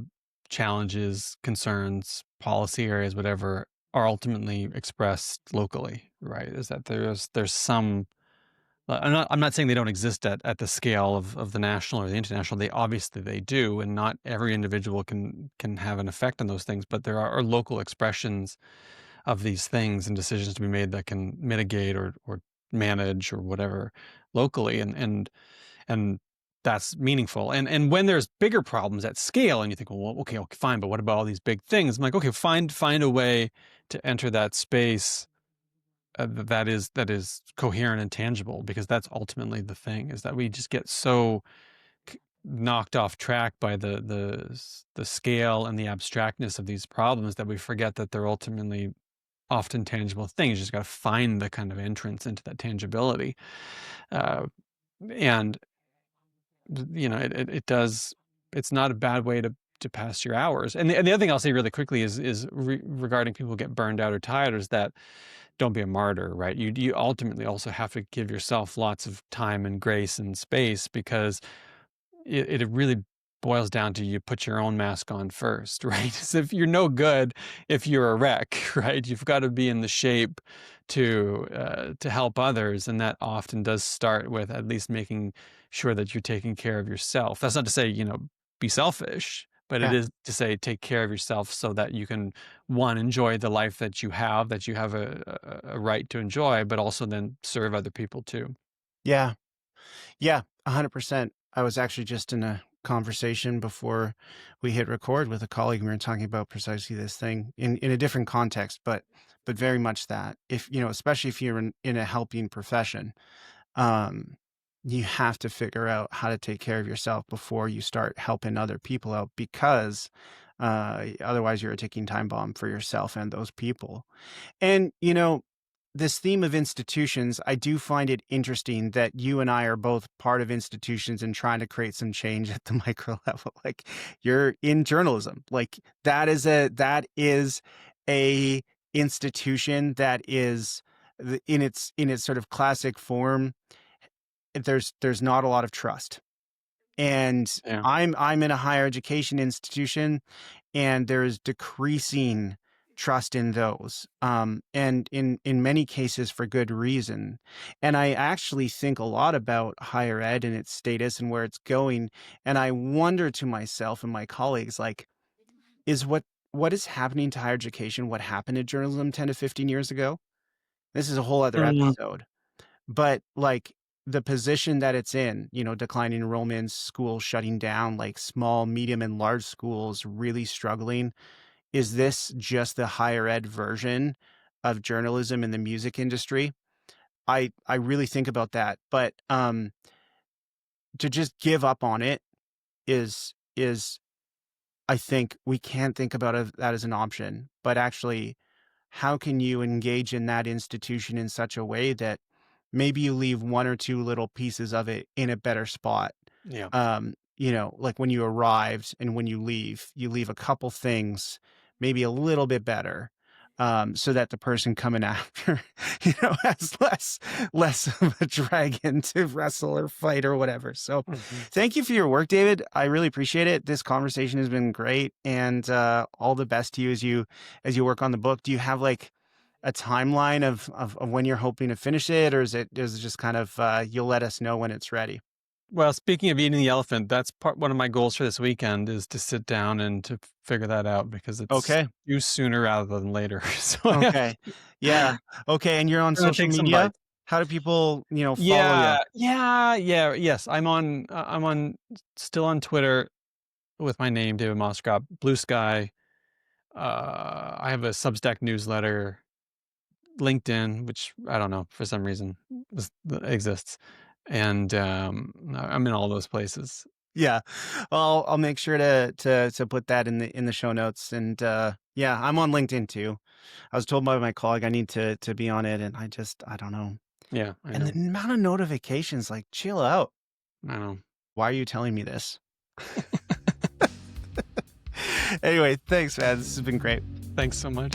challenges, concerns, policy areas, whatever, are ultimately expressed locally, right? Is that there's some I'm not saying they don't exist at the scale of the national or the international. They obviously they do, and not every individual can have an effect on those things, but there are local expressions of these things and decisions to be made that can mitigate or manage or whatever locally, and that's meaningful. And when there's bigger problems at scale, and you think, well, okay, okay, fine, but what about all these big things? I'm like, okay, find a way to enter that space that is coherent and tangible, because that's ultimately the thing, is that we just get so knocked off track by the scale and the abstractness of these problems that we forget that they're ultimately often tangible things. You just got to find the kind of entrance into that tangibility, uh, and it does. It's not a bad way to pass your hours. And the other thing I'll say really quickly is regarding people who get burned out or tired, is that don't be a martyr, right? You ultimately also have to give yourself lots of time and grace and space, because it really boils down to, you put your own mask on first, right? So if you're no good, if you're a wreck, right? You've got to be in the shape to help others, and that often does start with at least making sure that you're taking care of yourself. That's not to say, be selfish, but it Yeah. is to say take care of yourself so that you can, one, enjoy the life that you have a right to enjoy, but also then serve other people too. Yeah. Yeah, 100%. I was actually just in a conversation before we hit record with a colleague, and we were talking about precisely this thing in a different context, but very much that. If, especially if you're in a helping profession, um, you have to figure out how to take care of yourself before you start helping other people out, because otherwise you're a ticking time bomb for yourself and those people. And, this theme of institutions, I do find it interesting that you and I are both part of institutions and trying to create some change at the micro level. Like, you're in journalism. Like, that is a institution that is in its sort of classic form. There's not a lot of trust. And Yeah. I'm in a higher education institution, and there's decreasing trust in those, and in many cases for good reason. And I actually think a lot about higher ed and its status and where it's going, and I wonder to myself and my colleagues, like, is what is happening to higher education what happened to journalism 10 to 15 years ago? This is a whole other Mm, episode. But, like, the position that it's in, declining enrollments, schools shutting down, like, small, medium, and large schools really struggling. Is this just the higher ed version of journalism in the music industry? I really think about that, but, to just give up on it is I think we can't think about that as an option, but actually, how can you engage in that institution in such a way that maybe you leave one or two little pieces of it in a better spot? yeah. Like when you arrived and when you leave a couple things maybe a little bit better. so that the person coming after, has less of a dragon to wrestle or fight or whatever. So Mhm. thank you for your work, David. I really appreciate it. This conversation has been great, and all the best to you as you work on the book. Do you have like a timeline of when you're hoping to finish it, or is it just kind of you'll let us know when it's ready? Well, speaking of eating the elephant, that's one of my goals for this weekend is to sit down and to figure that out because it's Okay. due sooner rather than later. So I have Okay. Yeah. Okay. And you're on gonna social take some media? bites. How do people, follow you? Yes. I'm still on Twitter with my name, David Moscrop, Blue Sky. I have a Substack newsletter, LinkedIn, which I don't know for some reason exists, and I'm in all those places. Yeah. Well, I'll make sure to put that in the show notes. And yeah, I'm on LinkedIn too. I was told by my colleague I need to be on it, and I don't know. Yeah, I And the know. amount of notifications, like, chill out. I know. Why are you telling me this? Anyway, thanks, man. This has been great. Thanks so much.